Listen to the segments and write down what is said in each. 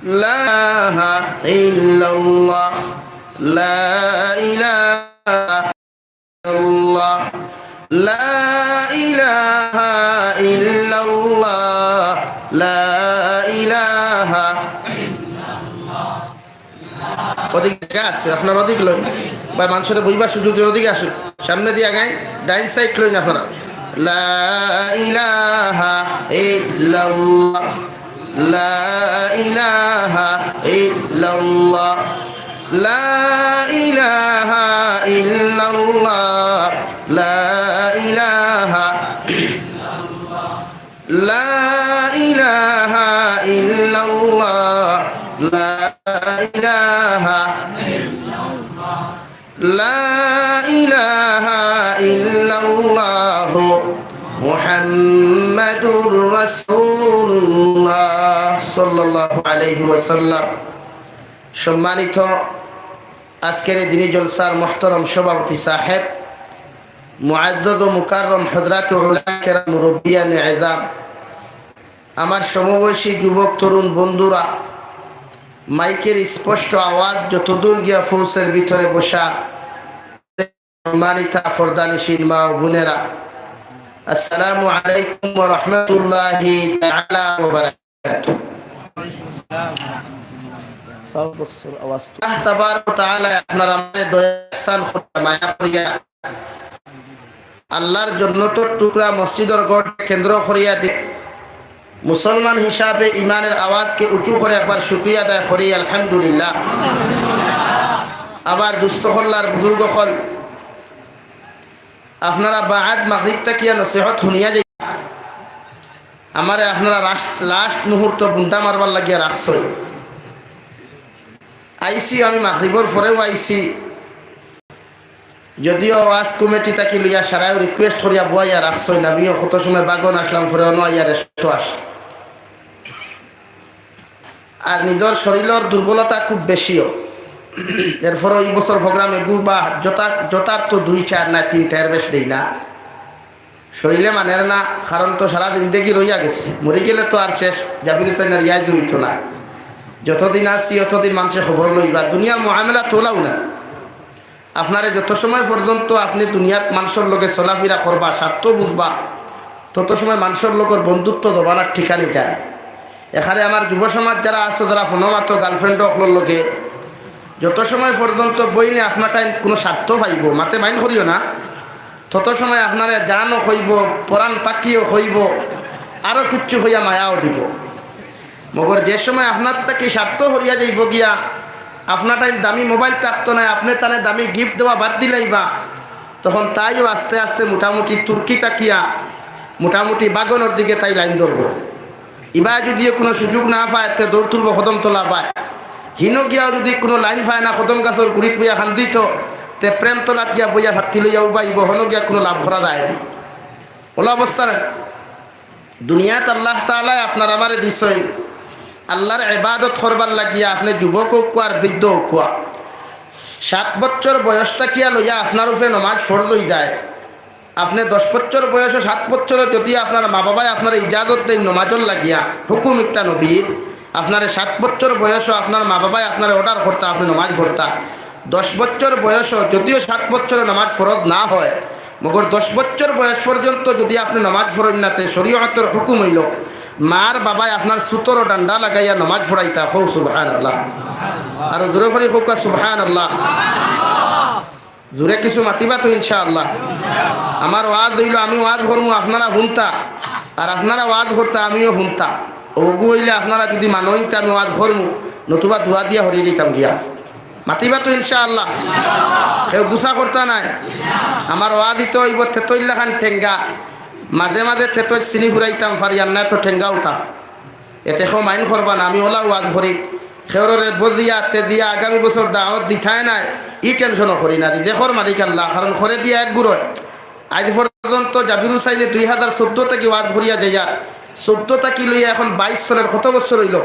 لا إله إلا الله لا إله إلا الله لا إله إلا الله لا إله ওদিকে আছে আপনার ওদিক লই বা মানুষের বইবার সুযোগ ওদিকে আসুন সামনে দিয়ে আগাই ডাইন সাইড লই না আপনারা লা ইলাহা ইল্লাল্লাহ লা ইলাহা ইল্লাল্লাহ লা ইলাহা ইল্লাল্লাহ লা ইলাহা লা ইলাহা ইল্লাল্লাহ লা ইলাহা লা ইলাহা ইল্লাল্লাহ মুহাম্মাদুর রাসূলুল্লাহ সাল্লাল্লাহু আলাইহি ওয়াসাল্লাম। সম্মানিত আজকের এই দিনী জলসার মুহতারাম সভাপতি সাহেব, মুআজ্জাজ ও মুকাররম হযরত উলামা কেরাম, মুরব্বিয়ান ইজাম, আমার সমবয়সী যুবক তরুণ বন্ধুরা, মাইকের স্পষ্ট আওয়াজ যতদূর গিয়া ফৌসের ভিতরে বসা সম্মানিতা ফরদানিশীল মা ও বোনেরা, আসসালামু আলাইকুম ওয়া রাহমাতুল্লাহি তাআলা ওয়া বারাকাতুহু। আল্লাহ তাবারক ওয়া তাআলা আপনার আমাদের দয়া ihsan করে মায়া করিয়া আল্লাহর জান্নাতের টুকরা মসজিদের গড় কেন্দ্র করিয়া দি মুসলমান হিসাবে ইমানের আওয়াজকে উঁচু করে একবার শুকরিয়া আদায় করি আলহামদুলিল্লাহ। আবার দুস্থহল্লার বুজুর্গসকল, আপনারা বাদ মাগরিব তাকিয়া নসিহত শুনিয়া যাই আমারে আপনারা লাস্ট মুহূর্ত বুন্দা মারবার লাগিয়া রাখছই। আইসি আমি মাগরিবর পরেও আইসি, যদিও ওয়াজ কমিটি তাকে লইয়া সারাও রিকোয়েস্ট করিয়া বইয়া রাখছই না, আমিও কত সময় বাগন আসলাম পরে অন্য আইয়া রেস্ট আস। আর নিজের শরীরের দুর্বলতা খুব বেশিও, এরপরে এই বছর প্রোগ্রামে গু বা জোতার তো 2-4 না 3টার বেশ দেই না, শরীরে মানের না, কারণ তো সারাদিন দেখি রইয়া গেছি, মরে গেলে তো আর শেষ জাবির সাইনার ইয়াই হইত না। যতদিন আসছি অতদিন মানুষের খবর লইবা, দুনিয়ার মুআমালা তোলাও না। আপনারে যত সময় পর্যন্ত আপনি দুনিয়ার মানুষের লোকে চলাফেরা করবা, স্বার্থ বুঝবা, তত সময় মানুষের লোকের বন্ধুত্ব দবানার ঠিকানি যায়। এখানে আমার যুব সমাজ যারা আছে, যারা ফোনমাত্র গার্লফ্রেন্ড অকলোর লোকে যত সময় পর্যন্ত বইনে আপনারটাই কোনো স্বার্থ পাইব, মাতে মাইন করিও না, তত সময় আপনারে জানও হইব, পরাণ পাখিও হইব, আরও কিচ্ছু হইয়া মায়াও দিব। মগর যে সময় আপনার তাকে স্বার্থ হরিয়া যাইব গিয়া, আপনারটাই দামি মোবাইল থাকতো না, আপনি তাহলে দামি গিফট দেওয়া বাদ দিলাইবা, তখন তাইও আস্তে আস্তে মোটামুটি তুর্কি তাকিয়া মোটামুটি বাগনের দিকে তাই লাইন ধরব। ইবা যদিও কোনো সুযোগ না পায় তে দৌড় তুলব, কদম তোলা পায়। হিনো গিয়াও যদি কোনো লাইন পায় না, কদম গাছের গুড়িত বইয়া খান্দিত তে প্রেম তোলাত গিয়া বইয়া ভাতি লইয়া উবাইব, হনো গিয়া কোনো লাভ করা যায় না। ওলা অবস্থা না। দুনিয়াত আল্লাহ তাআলাই আপনার আমারে দিছই আল্লাহর ইবাদত করবার লাগিয়া, আপনি যুবক হোক আর বৃদ্ধ হোক, 7 বছর বয়সটা কিয়া লইয়া আপনার উপরে নমাজ ফরজ হয়ে যায়। আপনি 10 বছর বয়স ও 7 বছরে যদি আপনার মা বাবাই আপনার ইজাজত দেন নমাজর লাগিয়া, হুকুম একটা নবীর, আপনার 7 বছর বয়সও আপনার মা বাবাই আপনার অর্ডার করতা, আপনি নমাজ পড়তা। 10 বছর বয়সও যদিও 7 বছরে নামাজ ফরজ না হয়, মগর 10 বছর বয়স পর্যন্ত যদি আপনি নামাজ পড়েন না, তে শরীয়তের হুকুম হইল মার বাবাই আপনার সুতর ডান্ডা লাগাইয়া নামাজ পড়াইতা। হো সুবহানাল্লাহ, আর জোরে করে হোক সুবহানাল্লাহ। জোরে কিছু মাতিবা তো ইনশাআল্লাহ। আমার ওয়াজ হইল, আমি ওয়াজ করবো, আপনারা শুনতা, আর আপনারা ওয়াজ করতা, আমিও শুনতা। ওগু হইলে আপনারা যদি মানইতে আমি ওয়াজ করবো, নতুবা ধোয়া দিয়া হরিয়ে যেতাম গিয়া। মাতিবা তো ইনশাআল্লাহ, কেউ গুছা করতা নাই। আমার ওয়াজ দিতে হইব তেতইল্লা খান ঠেঙ্গা, মাঝে মাঝে তেতই চিনি ঘুরাইতাম পারি, আর না তো ঠেঙ্গা উঠা, এতে কেউ মাইন করবা না। আমি ওলা ওয়াজ করি, খেউরে বদিয়া তে দিয়া আগামী বছর দাওয়াত দিঠায় নাই, ই টেনশনও করি না, দেখর মালিক আল্লাহ, কারণ করে দিয়া এক গুড়ো। আজ পর্যন্ত জাবির হুসাইনে 2014 থেকে ওয়াজ ভরিয়া যাইয়া, 14 থেকে লইয়া এখন 22 সালের কত বছর হইল,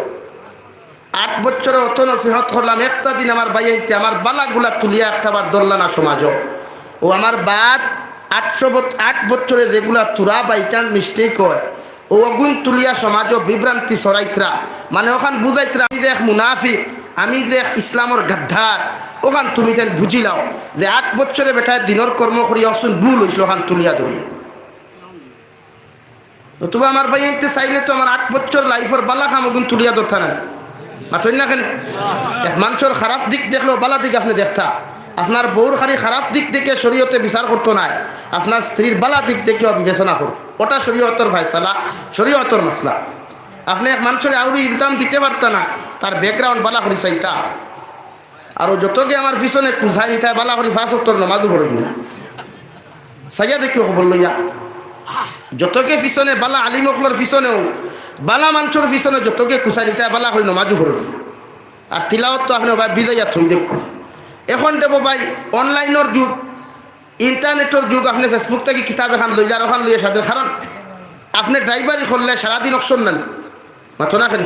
8 বছরে অত নসিহত করলাম। একটা দিন আমার বাইতে আমার বালাগুলা তুলিয়া একটাবার ধরলা না সমাজ। ও আমার বাদ 8 বছরে যেগুলা তুরা বাই চান্স মিস্টেক হয়, ও অগুন তুলিয়া সমাজও বিভ্রান্তি ছড়াইতরা মানে ওখান বুঝাইতরা আমি দেখ মুনাফিক আমি দেখ ইসলামর গাদ্দার ওখান তুমি তেন বুঝিলাও যে 8 বছরে বেটায় দিনের কর্ম করি অসুন ভুল হয়েছিল ওখান তুলিয়া ধরিয়া তবু আমার ভাই এনতে চাইলে তো আমার 8 বছর লাইফের বালা খাম ওগুন তুলিয়া ধরতা না মাথই না কেন এক মানুষের খারাপ দিক দেখলেও বালা দিক আপনি দেখতা আপনার বউর খারাপ দিক দেখে শরীয়তে বিচার করতো না আপনার স্ত্রীর বালা দিক দেখেও বিবেচনা করত ওটা শরীয়তর ফায়সালা শরীয়তর মাসলা আপনি এক মানুষের আউরি ইলজাম দিতে পারত না তার ব্যাকগ্রাউন্ড বালা করি চাইতা আর যতকে আমার পিছনে কুঝাই নিতে বালা করি 5 ওয়াক্ত নামাজও পড়েন না সাইয়া দেখিও খবর লইয়া যতকে পিছনে বালা আলিম অকলর পিছনেও বালা মানুষের পিছনে যতকে কুচাই নিতে বালা করি নামাজও পড়েন আর তিলাওয়াত তো আপনি ভাই বিদাইয়া থই দেখো এখন দেব ভাই অনলাইনের যুগ ইন্টারনেটের যুগ আপনি ফেসবুক থেকে কিতাব এখন লইলে আর ওখান লইয়া সাথে কারণ আপনি ড্রাইভারি করলে সারাদিন অবসর নেন মাথো না কেন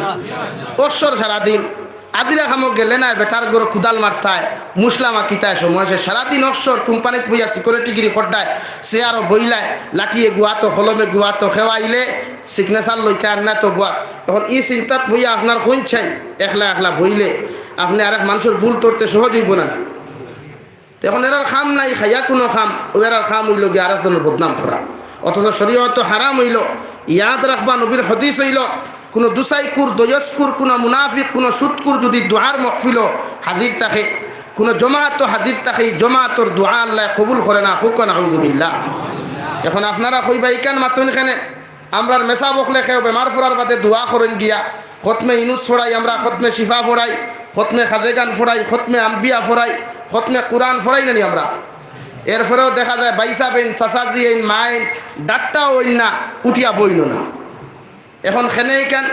অবসর সারাদিন আদিরা খামক গেলে না বেটার গরো কুদাল মারতায় মুসলামা কিতায় সময় সে সারাদিন অবসর কোম্পানিত বইয়া সিকিউরিটিগিরি খড্ডায় সে আরও বইলায় লাঠিয়ে গুয়াতো হলমে গুয়াতো খেওয়াইলে সিগনেচার লইতে আর না তো গুয়া তখন ই চিন্তাত বইয়া আপনার কোন চাই একলা একলা বইলে আপনি আরেক মানুষের ভুল করতে সহজ হইব না এখন এরার খাম নাই খাইয়া কোনো খাম ও এরার খাম হইল গিয়ে আরেকজনের বদনাম করা অথচ শরীয়ত হারাম হইল ইয়াদ রাখবা নবীর হদিস হইল কোনো দুসাইকুর দয়স্কুর কোনো মুনাফিক কোনো সুৎকুর যদি দোয়ার মহফিল হাজির থাকে কোনো জমাত হাজির থাকে জমাতর দোয়া আল্লাহ কবুল করে না হুকন আউযুবিল্লাহ এখন আপনারা কইবা ইকান মাতুন এখানে আমরার মেসা বকলে খেয়ে বেমার ফোড়ার বাদে দোয়া করেন গিয়া খতমে ইনুস ফোড়াই আমরা খতমে শিফা ফোড়াই খতমে খাজেগান ফোড়াই খতমে আম্বিয়া ফোড়াই খতমে কোরআন ফোড়াই নানি আমরা এরপরেও দেখা যায় বাইসা বেন চাচা দিয়ে মাইন ডাক্তাও ওই না উঠিয়া বইল না এখন খেনে কেন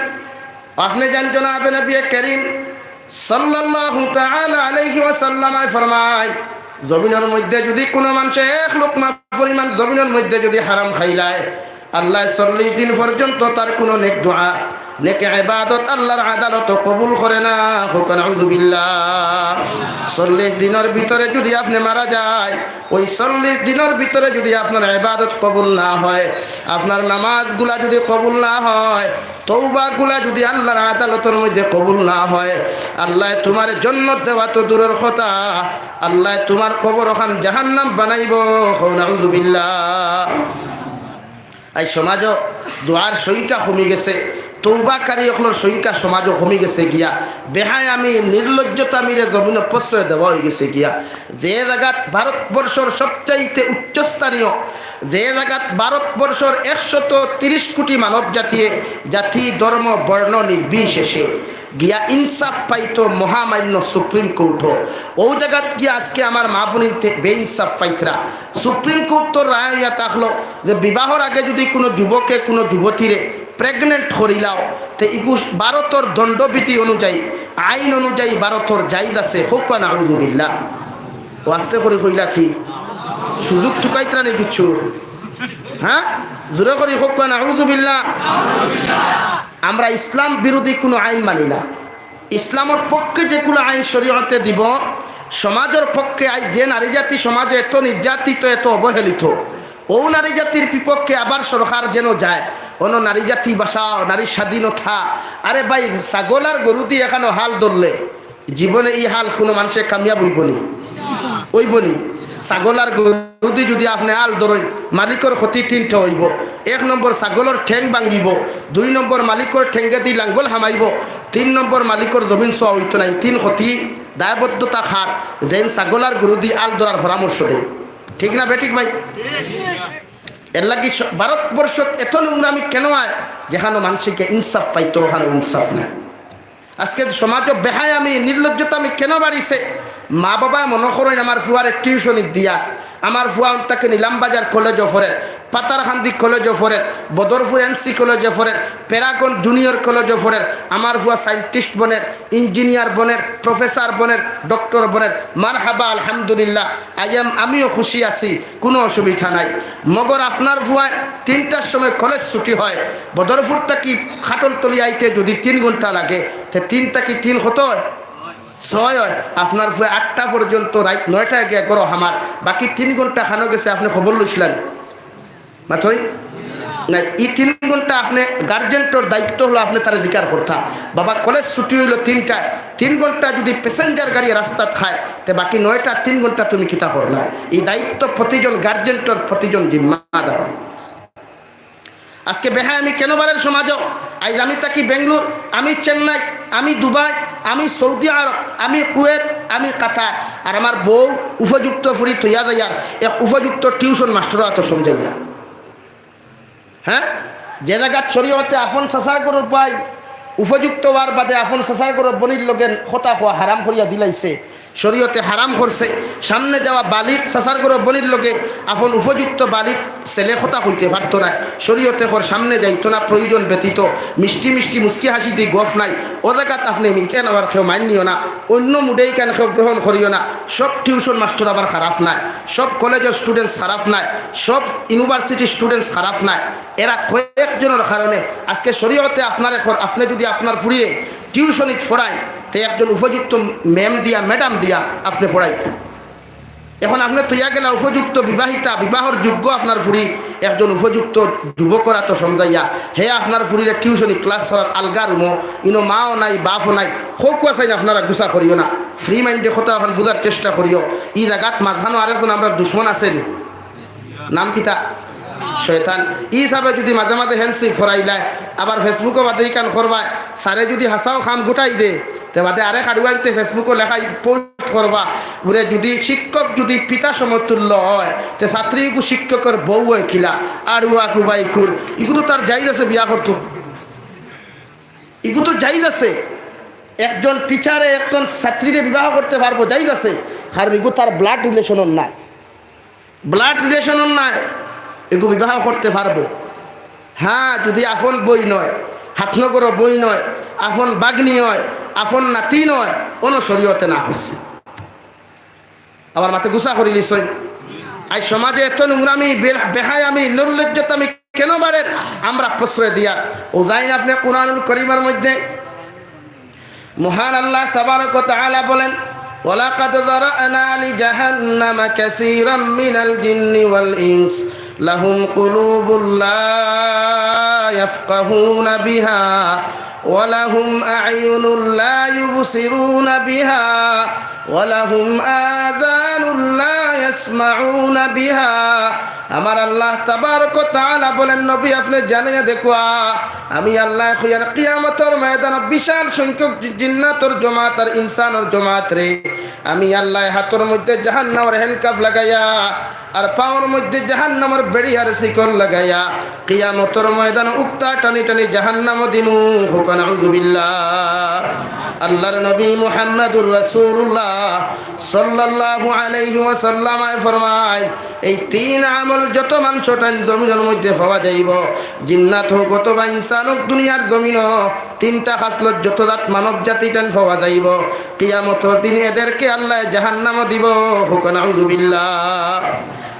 আপনি জান জনাবে নবী করিম সাল্লাল্লাহু তাআলা আলাইহি ওয়াসাল্লাম ফরমায় জমিনের মধ্যে যদি কোনো মানুষ এক লোকমা পরিমাণ জমিনের মধ্যে যদি হারাম খাইলায় আল্লাহ 40 দিন পর্যন্ত তার কোনো নেক দোয়া নেক ইবাদত আল্লাহর আদালত কবুল করে না হুকুন আউযুবিল্লাহ 40 দিনের ভিতরে যদি আপনি মারা যায় ওই 40 দিনের ভিতরে যদি আপনার ইবাদত কবুল না হয় আপনার নামাজগুলা যদি কবুল না হয় তওবাগুলা যদি আল্লাহর আদালতের মধ্যে কবুল না হয় আল্লাহ তোমার জান্নাত দেওয়া তো দূরের কথা আল্লাহ তোমার কবর ওখান জাহান্নাম বানাইব হুকুন আউযুবিল্লাহ এই সমাজও দোয়ার সংখ্যা কমে গেছে তৌবাকারী অকলের সংখ্যা সমাজও কমে গেছে গিয়া বেহায় আমি নির্লজ্জতা মিলে জমিন প্রশ্রয় দেওয়া হয়ে গেছে গিয়া যে জায়গাত ভারতবর্ষর সবচাইতে উচ্চস্থানীয় যে জায়গাত ভারতবর্ষর 130 কোটি মানব জাতি ধর্ম বর্ণ নির্বিশেষে গিয়া ইনসাফ পাইতো মহামান্য সুপ্রিম কোর্ট ও জায়গাত গিয়া আজকে আমার মা বোনিতে বেইনসাফ পাইতরা সুপ্রিম কোর্ট তো রায় ইয়া থাকলো যে বিবাহর আগে যদি কোনো যুবকে কোনো যুবতীরে প্রেগনেন্ট করিলাও তো ভারতের দণ্ডবিধি অনুযায়ী আইন অনুযায়ী ভারতের জায়েজ আছে হুকুন আউযুবিল্লাহ ও আস্তে করে কইলা কি সুযোগ টুকাইতরা নেই কিছু হ্যাঁ জোরে করি হুকুন আউযুবিল্লাহ আমরা ইসলাম বিরোধী কোনো আইন মানি না ইসলামের পক্ষে যেগুলো আইন শরীয়তে দিব সমাজের পক্ষে যে নারী জাতি সমাজে এত নির্যাতিত এত অবহেলিত ও নারী জাতির বিপক্ষে আবার সরকার যেন যায় অন্য নারী জাতি বাসাও নারী স্বাধীনতা আরে ভাই ছাগল আর গরু দিয়ে এখানে হাল ধরলে জীবনে এই হাল কোনো মানুষের কামিয়াব ওইবনি ছাগল আর গরু দিয়ে যদি আপনি হাল ধরেন মালিকের ক্ষতি 3টা হইব 1 নম্বর ছাগলের ঠেং ভাঙিব 2 নম্বর মালিকের ঠেঙ্গে দিয়ে লাঙ্গল হামাইব 3 নম্বর মালিকের জমিন ছোয়া হইতো নাই 3 ক্ষতি দায়বদ্ধতা খার যেন ছাগল আর গরু দিয়ে আল ধরার পরামর্শ দেয় ঠিক না বেঠিক ভাই এর লাগি ভারতবর্ষ এত নোংরামি কেন হয় যেখানে মানুষকে ইনসাফ পাইতো ওখানে ইনসাফ না আজকে সমাজে বেহায় আমি নির্লজ্জতা আমি কেন বাড়িছে মা বাবা মনে করেন আমার ফুয়ারে টিউশনি দিয়া আমার ফুয়া তাকে নিলামবাজার কলেজও পড়ে পাতারখান্দি কলেজও পড়ে বদরপুর এনসি কলেজে পড়ে প্যারাগন জুনিয়র কলেজও পড়ে আমার ফুয়া সায়েন্টিস্ট বনের ইঞ্জিনিয়ার বনের প্রফেসর বনের ডক্টর বনের মারহাবা আলহামদুলিল্লাহ আমিও খুশি আছি কোনো অসুবিধা নাই মগর আপনার ফুয়ায় 3টার সময় কলেজ ছুটি হয় বদরপুর থেকে খাটলতলি আইতে যদি 3 ঘন্টা লাগে তো 3 থেকে 3 হতো 6 হয় আপনার ফুয়ে 8টা পর্যন্ত রাত 9টায় গিয়ে করো আমার বাকি 3 ঘন্টা খানো গেছে আপনি খবর লইছিলেন মাথই না এই 3 ঘন্টা আপনি গার্জেন্টর দায়িত্ব হলো আপনি তার অধিকার করতা বাবা কলেজ ছুটি হইলো 3টায় 3 ঘন্টা যদি প্যাসেঞ্জার গাড়ি রাস্তা খায় তে বাকি 9টা 3 ঘন্টা তুমি কিতা করলা এই দায়িত্ব প্রতিজন গার্জেন্টর প্রতিজন জিম্মাদার আজকে বেহায় আমি কেন বারের সমাজও আজ আমি থাকি বেঙ্গলোর আমি চেন্নাই আমি দুবাই আমি সৌদি আরব আমি কুয়েত আমি কাতার আর আমার বউ উপযুক্ত ফুরি তৈয়া যাইয়ার এক উপযুক্ত টিউশন মাস্টারও এত সমঝে গিয়া হ্যাঁ যে জায়গা শরীয়তে আপন সাসার করার পাই উপযুক্ত হওয়ার বাদে আপন সাসার করার বনির লোকের কথা হওয়া হারাম করিয়া দিলাইছে শরীয়তে হারাম করছে সামনে যাওয়া বালিক সাসার করার বনির লোকে আপন উপযুক্ত বালিক ছেলে কথা হইতে পারতো না শরীয়তে কর সামনে যাইতো না প্রয়োজন ব্যতীত মিষ্টি মিষ্টি মুস্কি হাসি দিয়ে গফ নাই ও জায়গাত আপনি কেন আবার কেউ মানিও না অন্য মুডেই কেন কেউ গ্রহণ করিও না সব টিউশন মাস্টার আবার খারাপ নাই সব কলেজের স্টুডেন্টস খারাপ নাই সব ইউনিভার্সিটির স্টুডেন্টস খারাপ নাই এরা কয়েকজনের কারণে আজকে শরীয়তে আপনার এখন আপনি যদি আপনার ফুরিয়ে টিউশনিত পড়ায় তো একজন উপযুক্ত ম্যাম দিয়া ম্যাডাম দিয়া আপনি পড়াইতে এখন আপনি তৈয়া গেলা উপযুক্ত বিবাহিতা বিবাহর যোগ্য আপনার ফুরি একজন উপযুক্ত যুবকরা তো সমঝাইয়া হে আপনার ফুরিরে টিউশনি ক্লাস করার আলগা রুমো ইনো মাও নাই বাপও নাই হোক চাই না আপনারা গুছা করিও না ফ্রি মাইন্ডে কথা এখন বোঝার চেষ্টা করিও ই জায়গাত মাঝখানো আরেকজন আমরা দুশ্মন আছেন নাম কিতা শয়তান ই হিসাবে যদি মাঝে মাঝে হ্যান্ডসি ফরাইলায় আবার ফেসবুকও বাদে কান করবায় সারে যদি হাসাও খাম গোটাই দে তে বাদে আরেক আড়ুয়াইতে ফেসবুকও লেখাই পোস্ট করবা বলে যদি শিক্ষক যদি পিতা সমতুল্য হয় তে ছাত্রীকু শিক্ষকের বউ হয় খিলা আড়ুয়া কুবাই খুর ইগুলো তার যাইজ আছে বিয়া করতো ইগুলো তো যাইজ আছে একজন টিচারে একজন ছাত্রীরে বিবাহ করতে পারবো যাইজ আছে কারণ ইগু তার ব্লাড রিলেশনও নাই এগু বিবাহ করতে পারবো হ্যাঁ যদি আপন বই নয় হাতনগর বই নয় আপন বাগ্নি হয় আপন নাতি নয় কোনো শরীয়তে না হচ্ছে আবার মাথা গুছা করি নিশ্চয় আজ সমাজে এত নোংরামি বেহায় আমি নির্লজ্জতা আমি কেন বাড়ে আমরা প্রশ্রয় দিয়া ও যাই না আপনি কুরআনুল কারীমের মধ্যে মহান আল্লাহ তাবারক ওয়া তাআলা বলেন ওয়ালাকাদ যারানা লিজাহান্নামা কাসীরাম মিনাল জিন্নি ওয়াল ইনস লাহুম কুলুবুল লা ইয়াফকাহুনা বিহা ওয়ালাহুম আ'য়ুনুল লা ইউবসিরুনা বিহা ওয়ালাহুম আযানুল লা ইয়াসমাউনা বিহা আমার আল্লাহ তাবারক ওয়া তাআলা বলেন নবী আপনি জানিয়ে দেখো আমি আল্লাহ কিয়ামতের ময়দানে বিশাল সংখ্যক জিন্নাতের জমাত আর ইনসানের জমাত রে আমি আল্লাহ হাতের মধ্যে জাহান্নামের হ্যান্ডকাফ লাগাইয়া আর পাওয়ার মধ্যে জাহান্নামের বেড়িয়ার শিকল লাগাইয়া কিয়ামতের ময়দানে উক্তা টানি টানি জাহান্নাম দিমু হুকান আউযুবিল্লাহ আল্লাহর নবী মুহাম্মদুর রাসূলুল্লাহ সাল্লাল্লাহু আলাইহি ওয়াসাল্লাম ফরমায় এই 3 আমল যত মানুষ টান জমিনের মধ্যে পাওয়া যাইব জিন্নাত হোক অথবা ইনসান হোক দুনিয়ার জমিন 3টা খাসলত যত জাত মানব জাতি টান পাওয়া যাইব কিয়ামতের দিন এদেরকে আল্লাহ জাহান্নাম দিব হুকান আউযুবিল্লাহ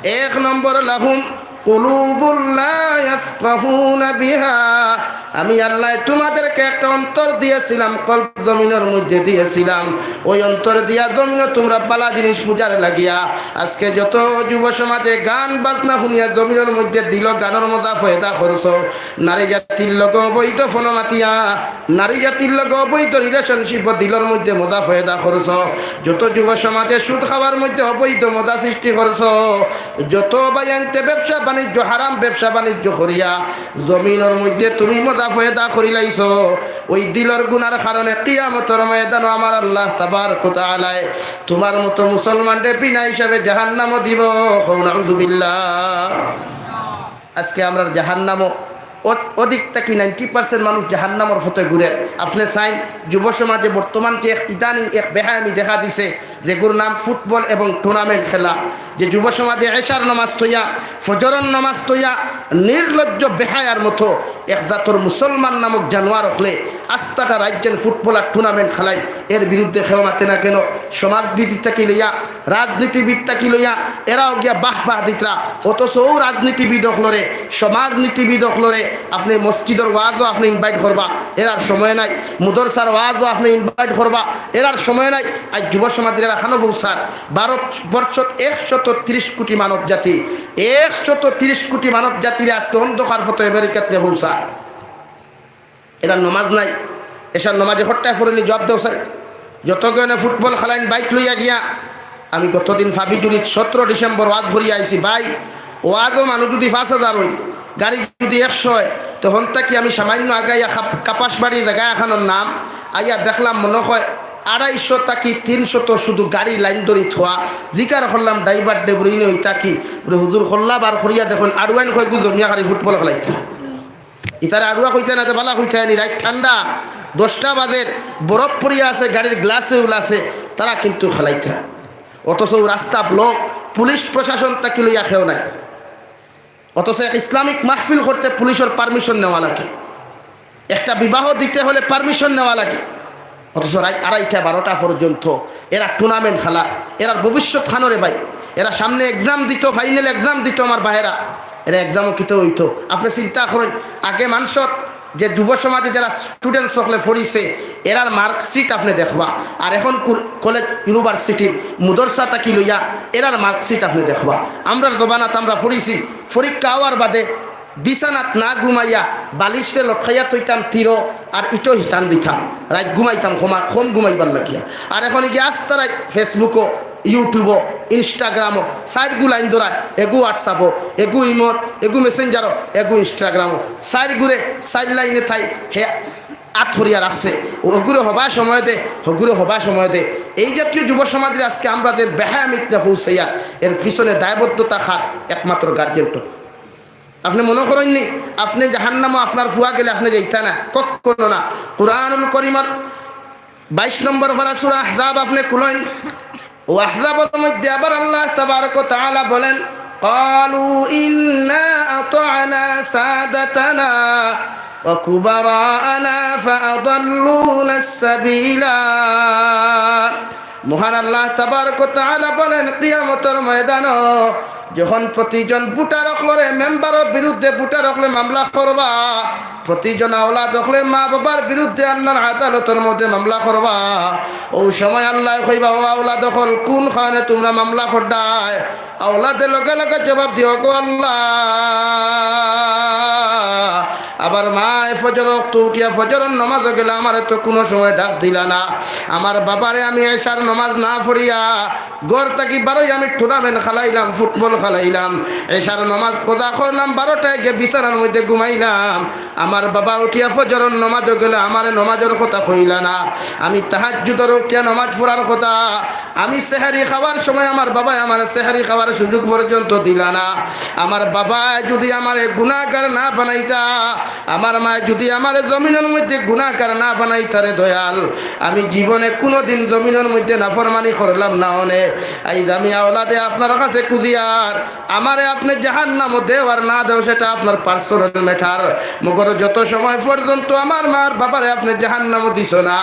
1 নম্বর লাহুম কুলুবুল লা ইয়াফকাহুনা বিহা আমি আল্লাহ তোমাদেরকে একটা অন্তর দিয়েছিলাম কল্প জমিনের মধ্যে দিয়েছিলাম ওই অন্তর দিয়া জমিন তোমরা পালা জিনিস পূজার লাগিয়া আজকে যত যুব সমাজে গান বাজনা শুনিয়া জমিনের মধ্যে দিল গানের মজা ফয়দা করছো নারী জাতির লগ অবৈধ ফোন মাতিয়া নারী জাতির লগ অবৈধ রিলেশনশিপ দিলর মধ্যে মজা ফয়দা করছো যত যুব সমাজে সুদ খাওয়ার মধ্যে অবৈধ মজা সৃষ্টি করছো যত বায়ান্তে ব্যবসা বাণিজ্য হারাম ব্যবসা বাণিজ্য করিয়া জমিনের মধ্যে তুমি মজা ফয়দা করিলাইছো ওই দিলর গুনার কারণে কিয়ামতের ময়দানে আমার আল্লাহ তাবারক ওয়া তাআলা তোমার মতো মুসলমানকে বিনা হিসাবে জাহান্নাম দিব নাউযুবিল্লাহ আজকে আমরা জাহান্নামও অধিক থেকে 90% মানুষ জাহান্নামের পথে ঘুরে আপনি চাই যুব সমাজে বর্তমান যে ইদানিং এক বেহায়ামি দেখা দিছে যেগুলোর নাম ফুটবল এবং টুর্নামেন্ট খেলা যে যুব সমাজে এশার নামাজ তৈয়া ফজরের নামাজ তৈয়া নির্লজ্জ বেহায়ার মতো এক জাতর মুসলমান নামক জানোয়ার হলে আস্থাটা রাজ্যের ফুটবল আর টুর্নামেন্ট খেলায় এর বিরুদ্ধে খেলা মাতে না কেন সমাজবিদিতা কি লইয়া রাজনীতিবিদটা কি লইয়া এরাও গিয়া বাহ দিতরা। অথচ রাজনীতিবিদ হলরে সমাজনীতিবিদ হলরে আপনি মসজিদের ওয়াজও আপনি ইনভাইট করবা, এরার সময় নাই। মুদরসার ওয়াজও আপনি ইনভাইট করবা, এরার সময় নাই। আজ যুব সমাজের এখানো বলসার ভারতবর্ষত 130 কোটি মানব জাতি, 130 কোটি মানব জাতির আজকে অন্ধকার হতো আমেরিকাতে বলসার। এরা নমাজ নাই, এসার নমাজে হট্টায় ফুরেনি জবাব দেও চাই। যত গনে ফুটবল খেলাইন বাইক লইয়া গিয়া। আমি গতদিন ভাবি জুড়িত 17 ডিসেম্বর ওয়াজ ভরিয়া আইছি ভাই। ওয়াজও মানুষ যদি 5000 হই, গাড়ি যদি 100 হয়, তখন তাকি আমি সামান্য আগাইয়া কাপাস বাড়ি জায়গা এখানোর নাম আইয়া দেখলাম মনে হয় 250 তাকি 300 শুধু গাড়ি লাইন ধরি থোয়া। জিকার করলাম ড্রাইভার দে বুড়িনে ওই তাকি বলে হুজুর খোল্লা বার করিয়া দেখুন আড়ুয়াইন কয় জমিয়া গাড়ি ফুটবল খেলাইছে। ইতারা আড়ুয়া কইতে না, বালা কইতে আনি রাত ঠান্ডা 10টা বাজে বরফ পড়িয়া আছে, গাড়ির গ্লাসে উলাছে, তারা কিন্তু খেলাইতে। অথচ রাস্তা ব্লক, পুলিশ প্রশাসন তাকে লইয়া খেও নাই। অথচ ইসলামিক মাহফিল করতে পুলিশের পারমিশন নেওয়া লাগে, একটা বিবাহ দিতে হলে পারমিশন নেওয়া লাগে। অথচ রাত 2:30 12টা পর্যন্ত এরা টুর্নামেন্ট খেলা, এরা ভবিষ্যৎ খানোরে ভাই। এরা সামনে এক্সাম দিত, ফাইনাল এক্সাম দিত আমার ভাইয়েরা, এরা এক্সামও কিতে হইতো। আপনি চিন্তা করেন আগে মানুষের যে যুব সমাজে যারা স্টুডেন্ট সকলে পড়িছে এরার মার্কশিট আপনি দেখবা, আর এখন কলেজ ইউনিভার্সিটির মুদরসা তাকি লইয়া এরার মার্কশিট আপনি দেখবা। আমরা জবানাত আমরা পড়িছি, পরীক্ষা হওয়ার বাদে বিছানাত না ঘুমাইয়া বালিশে লটকাইয়া তৈতাম তীর আর ইটো হিটান দিতাম, রাত ঘুমাইতাম কম ঘুমাইবার লাগিয়া। আর এখন গিয়ে আস্তা রাত ফেসবুকও ইউটিউবও ইনস্টাগ্রামও সাইডগু লাইন ধরায়, এগু হোয়াটসঅ্যাপও, এগু ইমত, এগু মেসেঞ্জারও, এগু ইনস্টাগ্রামও, সাইড ঘুরে সাইড লাইনে থাই হে আথরিয়ার আছে। ওগুলো হবার সময় দে, ওগুলো হবার সময় দে। এই জাতীয় যুব সমাজের আজকে আমাদের বেহায়ামিতা পৌঁছাইয়া এর পিছনে দায়বদ্ধতা খার একমাত্র গার্জেনটো। আপনি মনে করেননি আপনি জাহান্নামও আপনার ফুয়া গেলে আপনি যাইতা না, কখনো না। কুরআনুল কারীমের 22 নম্বর পারা সূরা আহজাব আপনি খুলেন, ও আহজাবের মধ্যে আবার আল্লাহ তাবারক ওয়া তাআলা বলেন ক্বালু ইন্না আতা'না সাদাতানা ওয়া কুবারা'না ফাআদাল্লুনা আস-সাবিলা। মহান আল্লাহ তাবারক ওয়া তাআলা বলেন কিয়ামতের ময়দানে যখন প্রতিজন বুটার অখলরে মেম্বারের বিরুদ্ধে বুটার অখলে মামলা করবা, প্রতিজন আওলাদ অখলে মা বাবার বিরুদ্ধে আল্লাহর আদালতের মধ্যে মামলা করবা, ওই সময় আল্লাহ কইবা ও আওলাদ অখল কোন খানে তোমরা মামলা করডায়? আওলাদের লগে লগে জবাব দিও গো আল্লাহ। আবার মা ফজর তো উঠিয়া ফজরের নামাজ গেলে আমার তো কোনো সময় ডাক দিলা না। আমার বাবারে আমি এশার নামাজ না পড়িয়া ঘর থাকি 12 আমি টুর্নামেন্ট খেলাইলাম, ফুটবল খেলাইলাম, এশার নামাজ কজা করলাম, 12টায় গিয়ে বিছানার মধ্যে ঘুমাইলাম। আমার বাবা উঠিয়া ফজরের নামাজ গেলে আমার নামাজের কথা কইলা না। আমি তাহাজ্জুদের উঠিয়া নামাজ পড়ার কথা, আমি সেহরি খাওয়ার সময় আমার বাবা আমার সেহরি খাওয়ার সুযোগ পর্যন্ত দিলা না। আমার বাবা যদি আমার গুনাহগার না বানাইতা, আমার মা যদি আমার জমিনের মধ্যে গুনাহগার না বানাইতারে দয়াল, আমি জীবনে কোনোদিন জমিনের মধ্যে নাফরমানি করলাম না। অনে আইজ আমি আওলাদে আপনার কাছে কুদিয়ার আমারে আপনি জাহান্নামে দেও আর না দেও সেটা আপনার পার্সোনাল ম্যাটার। মগর যত সময় পর্যন্ত আমার মার বাবারে আপনি জাহান্নামে দিছো না,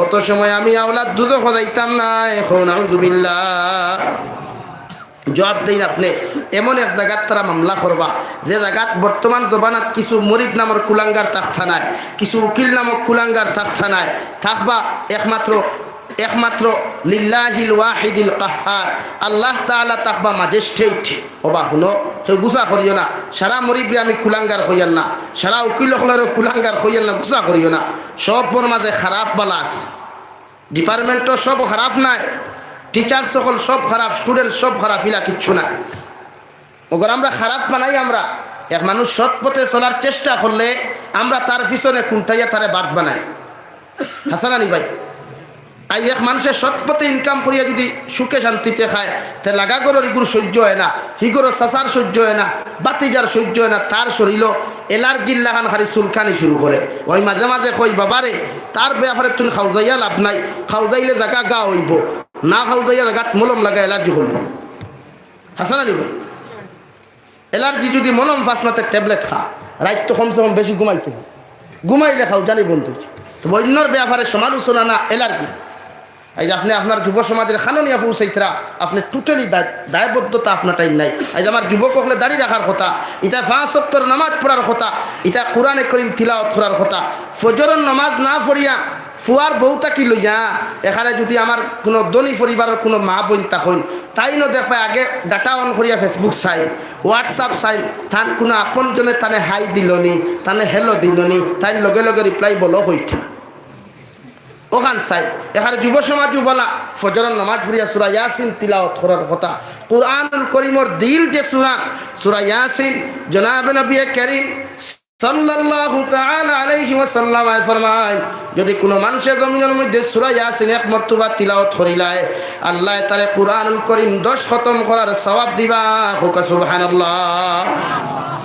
অত সময় আমি আওলাদ দুধও খোদাইতাম না। এখন আউযুবিল্লাহ জবাব দিন আপনি এমন এক জায়গাত তারা মামলা করবা যে জায়গাত বর্তমান জবানাত কিছু মরিদ নামক কুলাঙ্গার থাকতা নাই, কিছু উকিল নামক কুলাঙ্গার থাকতা নাই, থাকবা একমাত্র লিল্লাহিল ওয়াহিদিল কাহ্হার আল্লাহ তাআলা থাকবা ম্যাজিস্ট্রেট। ওবা শুনো কেউ গুছা করিও না, সারা মরিবরে আমি কুলাঙ্গার হইয়ান না, সারা উকিল হলেরও কুলাঙ্গার হইয়ান না, গুছা করিও না। সবর মাঝে খারাপ বালা আছে, ডিপার্টমেন্টও সব খারাপ নাই, টিচার সকল সব খারাপ, স্টুডেন্ট সব খারাপ, ইলা কিচ্ছু না। ওগর আমরা খারাপ বানাই। আমরা এক মানুষ সৎ পথে চলার চেষ্টা করলে আমরা তার পিছনে কুন্টাইয়া তারে বাদ বানাই। হাসানানি ভাই, আই এক মানুষের সৎ পথে ইনকাম করিয়া যদি সুখে শান্তিতে খায়, তে লাগা গরর ইগুর সহ্য হয় না, হিগরো চাচার সহ্য হয় না, বাতিজার সহ্য হয় না, তার শরীর এলার্জির লাগান খালি চুলখানি শুরু করে। ওই মাঝে মাঝে কই বাবারে তার ব্যাপারে তুমি খাওয়াইয়া লাভ নাই, খাওয়াইলে জায়গা গা হইব না, খাওয়াইয়া জায়গাত মলম লাগা এলার্জি করব। হাসানা নিব এলার্জি যদি মলম ফাঁসনাতে ট্যাবলেট খা, রাত তো কমসে কম বেশি ঘুমাইতে, ঘুমাইলে খাও জানি বন্ধু। তো অন্যর ব্যাপারে সমালোচনা না, এলার্জি এই যে আপনি আপনার যুব সমাজের খাননিয়া পৌঁছাইতরা আপনি টোটালি দায়বদ্ধতা আপনার টাইম নাই। এই যে আমার যুবক হলে দাঁড়িয়ে রাখার কথা, এটা 5 ওয়াক্তের নামাজ পড়ার কথা, এটা কোরআনে করিম তিলাওয়াত করার কথা। ফজরের নামাজ না পড়িয়া ফুয়ার বউটা কি লইয়া এখানে যদি আমার কোনো ধনী পরিবারের কোনো মা বোন তখন তাই ন দেখবে আগে ডাটা অন করিয়া ফেসবুক চাই, হোয়াটসঅ্যাপ চাই, তান কোনো আপনজনে তানে হাই দিলনি, তানে হেলো দিলনি, তাই লগে লগে রিপ্লাই বলো হইতা ওখান চাই। এখানে যুব সমাজও বলা ফজরের নামাজ পড়িয়া সূরা ইয়াসিন তিলাওয়াত করার কথা। কুরআনুল করিমর দিল যে সূরা ইয়াসিন, জনাব নবী করিম সাল্লাল্লাহু তাআলা আলাইহি ওয়াসাল্লাম ফরমায় যদি কোনো মানুষের জমিনের মধ্যে সূরা ইয়াসিন এক মর্তবা তিলাওয়াত করিলায় আল্লাহ তারে কুরআনুল করিম 10 খতম করার সওয়াব দিবা। হুকা সুবহানাল্লাহ।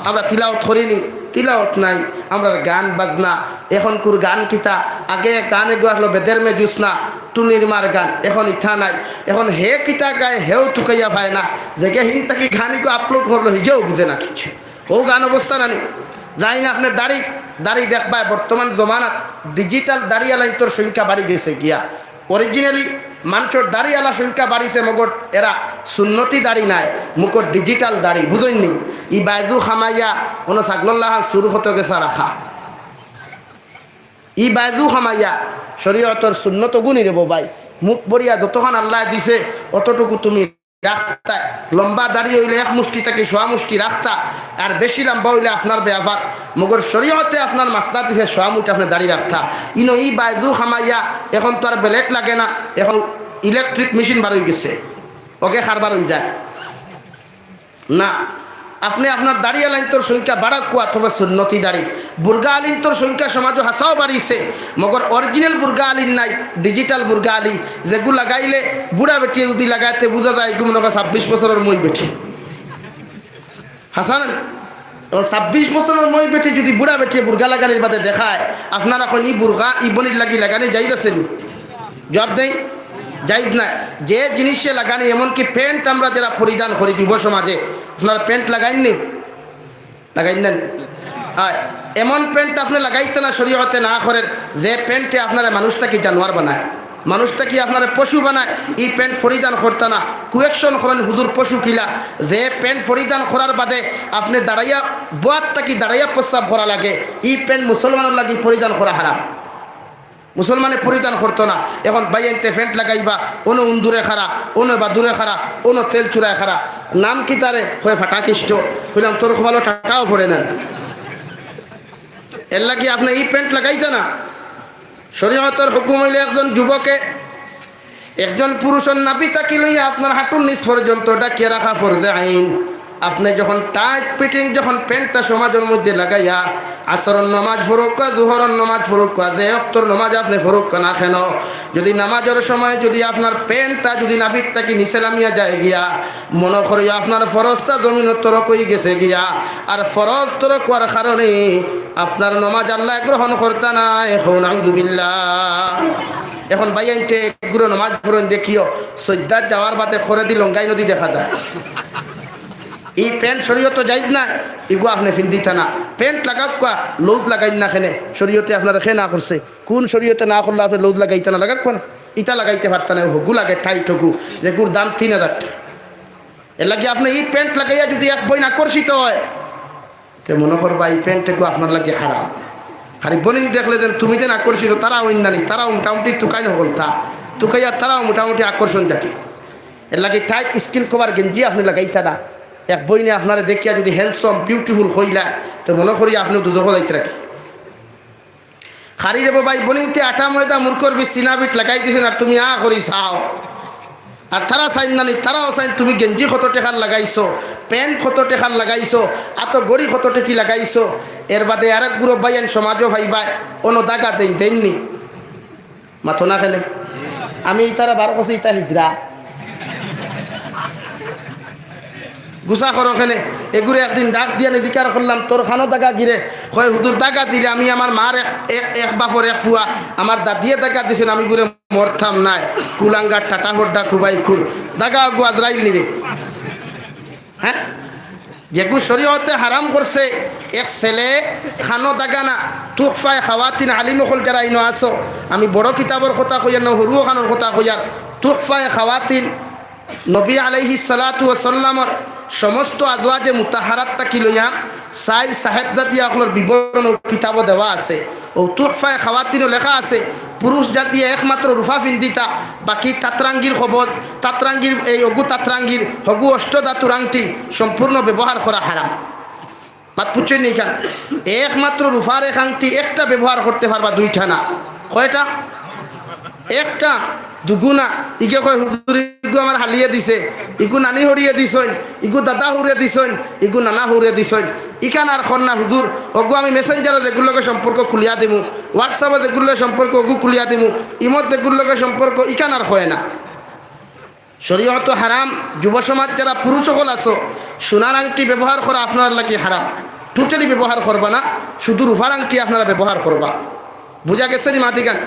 আমরা তিলাওয়াত করিনি, তিলাওয়াত নাই, আমরা গান বাজনা এখন কুর গান কিতা আগে গানে গালো বেদের মে জুসনা টুনির মার গান, এখন ইথা নাই। এখন হে কিতা গায় হেও তুকাইয়া পায় না, যে হিন তাকে গানিকে আপলোড করলো হিজেও বুঝে না কিছু। ও গান অবস্থা নানি যাই না। আপনি দাড়ি দেখবায় বর্তমান জমানাত ডিজিটাল দাড়িয়ালাই তোর সংখ্যা বাড়ি গেছে গিয়া। অরিজিনালি মানুষের দাড়িওয়ালা সংখ্যা বাড়িছে, মগর এরা সুন্নতি দাড়ি নাই, মুখর ডিজিটাল দাড়ি বুঝইনি। ই বাইজু খামাইয়া কোনো ছাগল্লাহ শুরু হতে গেছে রাখা, ই বাইজু খামাইয়া শরীয়তর সুন্নত গুণী রেব ভাই। মুখ বরিয়া যতক্ষণ আল্লাহ দিছে অতটুকু তুমি রাখতা। লম্বা দাড়ি হইলে 1 মুষ্টি থেকে 100 মুষ্টি রাখতা, আর বেশি লম্বা হইলে আপনার ব্যাপার। মগর শরীয়তে আপনার মাসলা দিছে 100 মুঠ আপনি দাড়ি রাখতা। ইনো ই বাইজু খামাইয়া এখন তো আর ব্লেড লাগে না, এখন ইলেকট্রিক মেশিন বার হয়ে গেছে, ওকে খারবার হয়ে যায় না। আপনি আপনার দাড়ি আলাইন্তর সংখ্যা বাড়াক অথবা সুন্নতি দাড়ি। বুর্গা আলিন্তর সংখ্যা সমাজ হাসাও বাড়িছে, মগর অরিজিনাল বুর্গা আলিন নাই, ডিজিটাল বুর্গা আলি যেগুলো লাগাইলে বুড়া বেটি যদি লাগাইতে বোঝা যায় এগুলো 26 বছরের মই বেটি হাসান। 26 বছরের মই বেটি যদি বুড়া বেটি বুর্গা লাগানির বাদে দেখায়, আপনার এখন ই বুর্গা ই বনির লাগি লাগানি যাইজ আছেন? জবাব দেই যাইজ না। যে জিনিসে লাগানি, এমনকি প্যান্ট আমরা যারা পরিধান করি যুব সমাজে, আপনারা প্যান্ট লাগাইননি? লাগাইন না? হয় এমন প্যান্ট আপনি লাগাইতে না শরীয়তে না করেন যে প্যান্টে আপনারা মানুষটাকে জানোয়ার বানায়, মানুষটাকে আপনারা পশু বানায়। এই প্যান্ট পরিধান করতে না, কুয়েকশন করেন হুজুর পশু কিলা। যে প্যান্ট পরিধান করার বাদে আপনি দাঁড়াইয়া বোয়াত তাকি দাঁড়াইয়া প্রস্রাব করা লাগে, এই প্যান্ট মুসলমানের লাগি পরিধান করা হারাম। মুসলমানে পরিধান করতো না। এখন বাইনতে প্যান্ট লাগাইবা, ono উন্দুরে খারা, ono বাদুরে খারা, ono তেল চুরায় খারা। নাম কি তারে? হয়ে ফাটাকিষ্ট। বললাম তোর ভালো টাটাও পড়ে নেন, এর লাগি আপনি এই প্যান্ট লাগাইতে না। শরীয়তের হুকুম হইলে একজন যুবকে একজন পুরুষের নাভি তাকি লইয়া আপনার হাঁটুর নিচ পর্যন্ত ডাকিয়ে রাখা ফরজে আইন। আপনি যখন টাইট ফিটিং যখন প্যান্টটা সমাজের মধ্যে লাগাইয়া আসরের নামাজ ফরুক, জোহরের নামাজ ফরুক, যে ওয়াক্তের নামাজ আপনি ফরুক না কেন, যদি নামাজের সময় যদি আপনার প্যান্টটা যদি নাভির তাকি নিচে নামিয়া যায় গিয়া, মনে করিয়া আপনার ফরজটা জমিনের তরক হয়ে গেছে গিয়া, আর ফরজ তরক হওয়ার কারণে আপনার নামাজ আল্লাহ গ্রহণ করতে না। এখন আউযুবিল্লাহ। এখন বাইয়াইতে গুরু নামাজ পড়েন দেখিও সৈদ্যাত যাওয়ার বাদে করে দিল গাই নদী দেখা যায়। এই প্যান্ট শরীয়ত যাইজ না, এগুলো আপনি ফিন্দিতে না। প্যান্ট লাগাক কোয়া লৌদ লাগাই না খেনে শরীয়তে আপনারা খে না করছে। কোন শরীয়তে না করলে আপনি লৌদ লাগাইতে না লাগাক কোন ইটা লাগাইতে পারতেন না। হগু লাগে টাইট হগু, যেগুর দাম 3000 টাকা। এর লাগে আপনি এই প্যান্ট লাগাইয়া যদি এক বই আকর্ষিত হয়, তে মনে করবা এই প্যান্টটুকু আপনার লাগে হারাম। খালি বনিন দেখলে যেন তুমি যেন আকর্ষিত, তারাও অন্যানি, তারাও মোটামুটি তুকাই নকল তা তুকাইয়া তারাও মোটামুটি আকর্ষণ দেখে। এর লাগে টাইট স্কিন কভার গেঞ্জি আপনি লাগাইতে না। এক বই নিয়ে আপনারা দেখিয়া যদি হ্যান্ডসম বিউটিফুল হইলা, তো মনে করি আপনি দুধ লাইতে রাখি খারি দেবো ভাই বনিতে আটা ময়দা মূর্খর বি সিনাবিট লাগাই দিছেন, আর তুমি করি চাও। আর তারা চাইন নানি, তারাও চাইন তুমি গেঞ্জি কত টেকার লাগাইছো, প্যান্ট কত টেকার লাগাইছো, আত গড়ি কত টেকি লাগাইছো। এর বাদে আর এক গুরু বাইন সমাজও ভাইবাই অন্য দাগা দেন দেননি মাথো না খেলে। আমি তারা 12 বছর ইতা হিজরা গুছা করো খেনে এগুলো একদিন ডাক দিয়ে নিদিকার করলাম, তোর খানো দাগা গিরে হয় হুদুর দাগা দিলে আমি আমার মার এক বাপর এক ফুয়া আমার দাদিয়ে দাগা দিছেন, আমি ঘুরে মরতাম নাই। কুলাঙ্গার টাটা হড্ডা খুবাই খুল দাগা গুয়াজরাইল নিরে। হ্যাঁ যেগু শরীয়তে হারাম করছে এক ছেলে খানো দাগানা তুহফায় খাওয়াতিন আলিমকল যারা ইনো আসো আমি বড় কিতাবর কথা কইয়ার না হরুও খানোর কথা কইয়ার তুহফায় খাওয়াতিন নবী আলাইহিস সালাতু ওয়াস সালামর সমস্ত আজওয়াজে মুতাহারাত তাকি লইয়া সাইর সাহেবজাতিয়া হলর বিবরণ কিতাব দেওয়া আছে ও তুহফায় খাওয়াতিনও লেখা আছে পুরুষ জাতীয় একমাত্র রুফা ফিন্দিতা বাকি তাতরাঙ্গির খবর তাতরাঙ্গির এই অগু তাতরাঙ্গির হগু অষ্টধাতুর আংটি সম্পূর্ণ ব্যবহার করা হারাম মাত পুচ্ছই নেই খান একমাত্র রুফার এক আংটি একটা ব্যবহার করতে পারবা দুইটা না কয়টা একটা দুগুনা ইকে কয় হুজুর ইগু আমার হালিয়ে দিছে ইগু নানি হরিয়ে দিছইন ইগু দাদা হরিয়ে দিছইন ইগু নানা হরিয়ে দিছইন ইকান আর খন্না হুজুর ওগু আমি মেসেঞ্জারও যেগুলোকে সম্পর্ক খুলিয়া দিমু হোয়াটসঅ্যাপে যেগুলো সম্পর্ক ওগু খুলিয়া দিমু ইমত যেগুলোকে সম্পর্ক ইকান আর হয় না শরীয়ত হারাম যুব সমাজ যারা পুরুষ সকল আছো সোনার আংটি ব্যবহার করা আপনার লাগে হারাম টোটালি ব্যবহার করবা না শুধু রুফার আংটি আপনারা ব্যবহার করবা বুঝা গেছে নি মাতিকান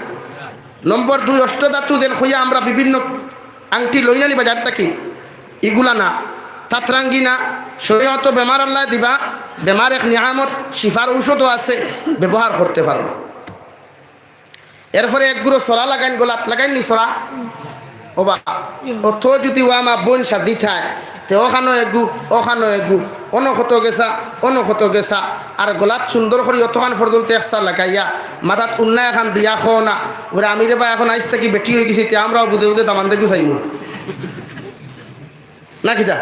নম্বর 2 অষ্টধাতু যেন হইয়া আমরা বিভিন্ন আংটি লই না নিবা যার থাকি এগুলা না তাতরাঙ্গি না শরীয়ত বেমার আল্লাহ দিবা বেমার এক নিয়ামত শিফার ঔষধও আছে ব্যবহার করতে পারবো এরপরে একগুলো সরা লাগাইন গোলাত লাগাইনি সরা ওবা অথ যদি ও আমার বোন সাদি থায় তে ওখানো এগু অনক্ষত গেছা আর গোলাত সুন্দর করে অতখান পর্যন্ত একসা লাগাইয়া মাথাত উন্নয় এখন দিয়া খো না ওরা আমি রে বা এখন আইস থাকি বেটি হয়ে গেছি তে আমরাও বুধে বুধে দামান দেখু চাইমু না কিতা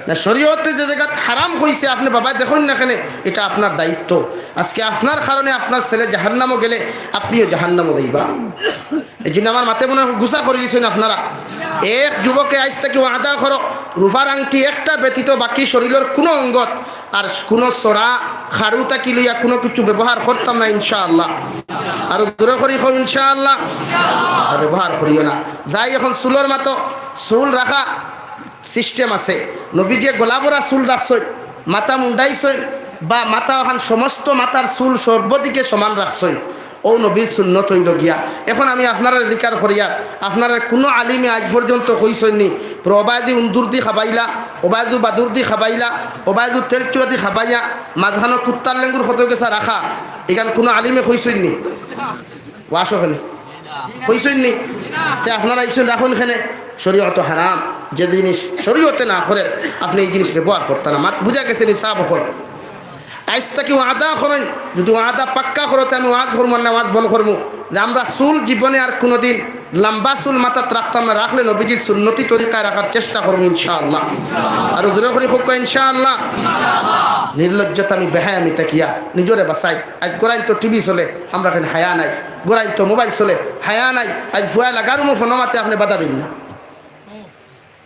না শরীয়তে যে জায়গা হারাম হয়েছে আপনি বাবা দেখুন না এখানে এটা আপনার দায়িত্ব আজকে আপনার কারণে আপনার ছেলে জাহান্নামও গেলে আপনিও জাহান্নামও দেইবা এই জন্য আমার মাথায় মনে গুছা করে দিয়েছেন আপনারা এক যুবকে আইস থেকে আদা করো রুফার আংটি একটা ব্যতীত বাকি শরীরের কোনো অঙ্গত আর কোনো সরা খাড়ু তাকি লইয়া কোনো কিছু ব্যবহার করতাম না ইনশাআল্লাহ আর দূরে করি হোক ইনশাআল্লাহ ব্যবহার করিও না যাই এখন চুলোর মতো চুল রাখা সিস্টেম আছে নবীজিয়ে গোলাবরা চুল রাখছই মাথা মুন্ডাইছই বা মাথা ওখান সমস্ত মাথার চুল সর্বদিকে সমান রাখছই ও নবীর সুন্নত হইল গিয়া এখন আমি আপনারা জিকার করিয়ার আপনারা কোনো আলিমে আজ পর্যন্ত কইসইনি ওবায়দু উন্দুর দি খাবাইলা ওবায়দু বাদুর দি খাবাইলা ওবায়দু তেলচুরা দি খাবাইয়া মাঝখানো কুত্তার লেঙ্গুর হতে গেছা রাখা এখানে কোনো আলিমে কইসইনি ওয়াশ ওখানে কইসইনি তে আপনারা এইসব রাখুন এখানে শরীয়ত হারাম যে জিনিস শরীয়তে না করেন আপনি এই জিনিস ব্যবহার করতেন না মাত বুঝা গেছেন হিসাব হল আইসটা কি আদা করেন যদি আদা পাক্কা করতে আমি ওয়াজ করবো না ওয়াজ বন করবো যে আমরা চুল জীবনে আর কোনোদিন লম্বা চুল মাথাত রাখতাম না রাখলে নবীজির সুন্নতি তরিকায় রাখার চেষ্টা করবো ইনশাআল্লাহ আর দূরে করে হোক ইনশাআল্লাহ নির্লজ্জতা আমি বেহায় আমি তাকিয়া নিজরে বাসাই আজ গোড়াই তো টিভি চলে আমরা এখানে হায়া নাই গোড়াই তো মোবাইল চলে হায়া নাই আজ ভুয়া লাগার মো ফোনমাতে আপনি বাধা দিন না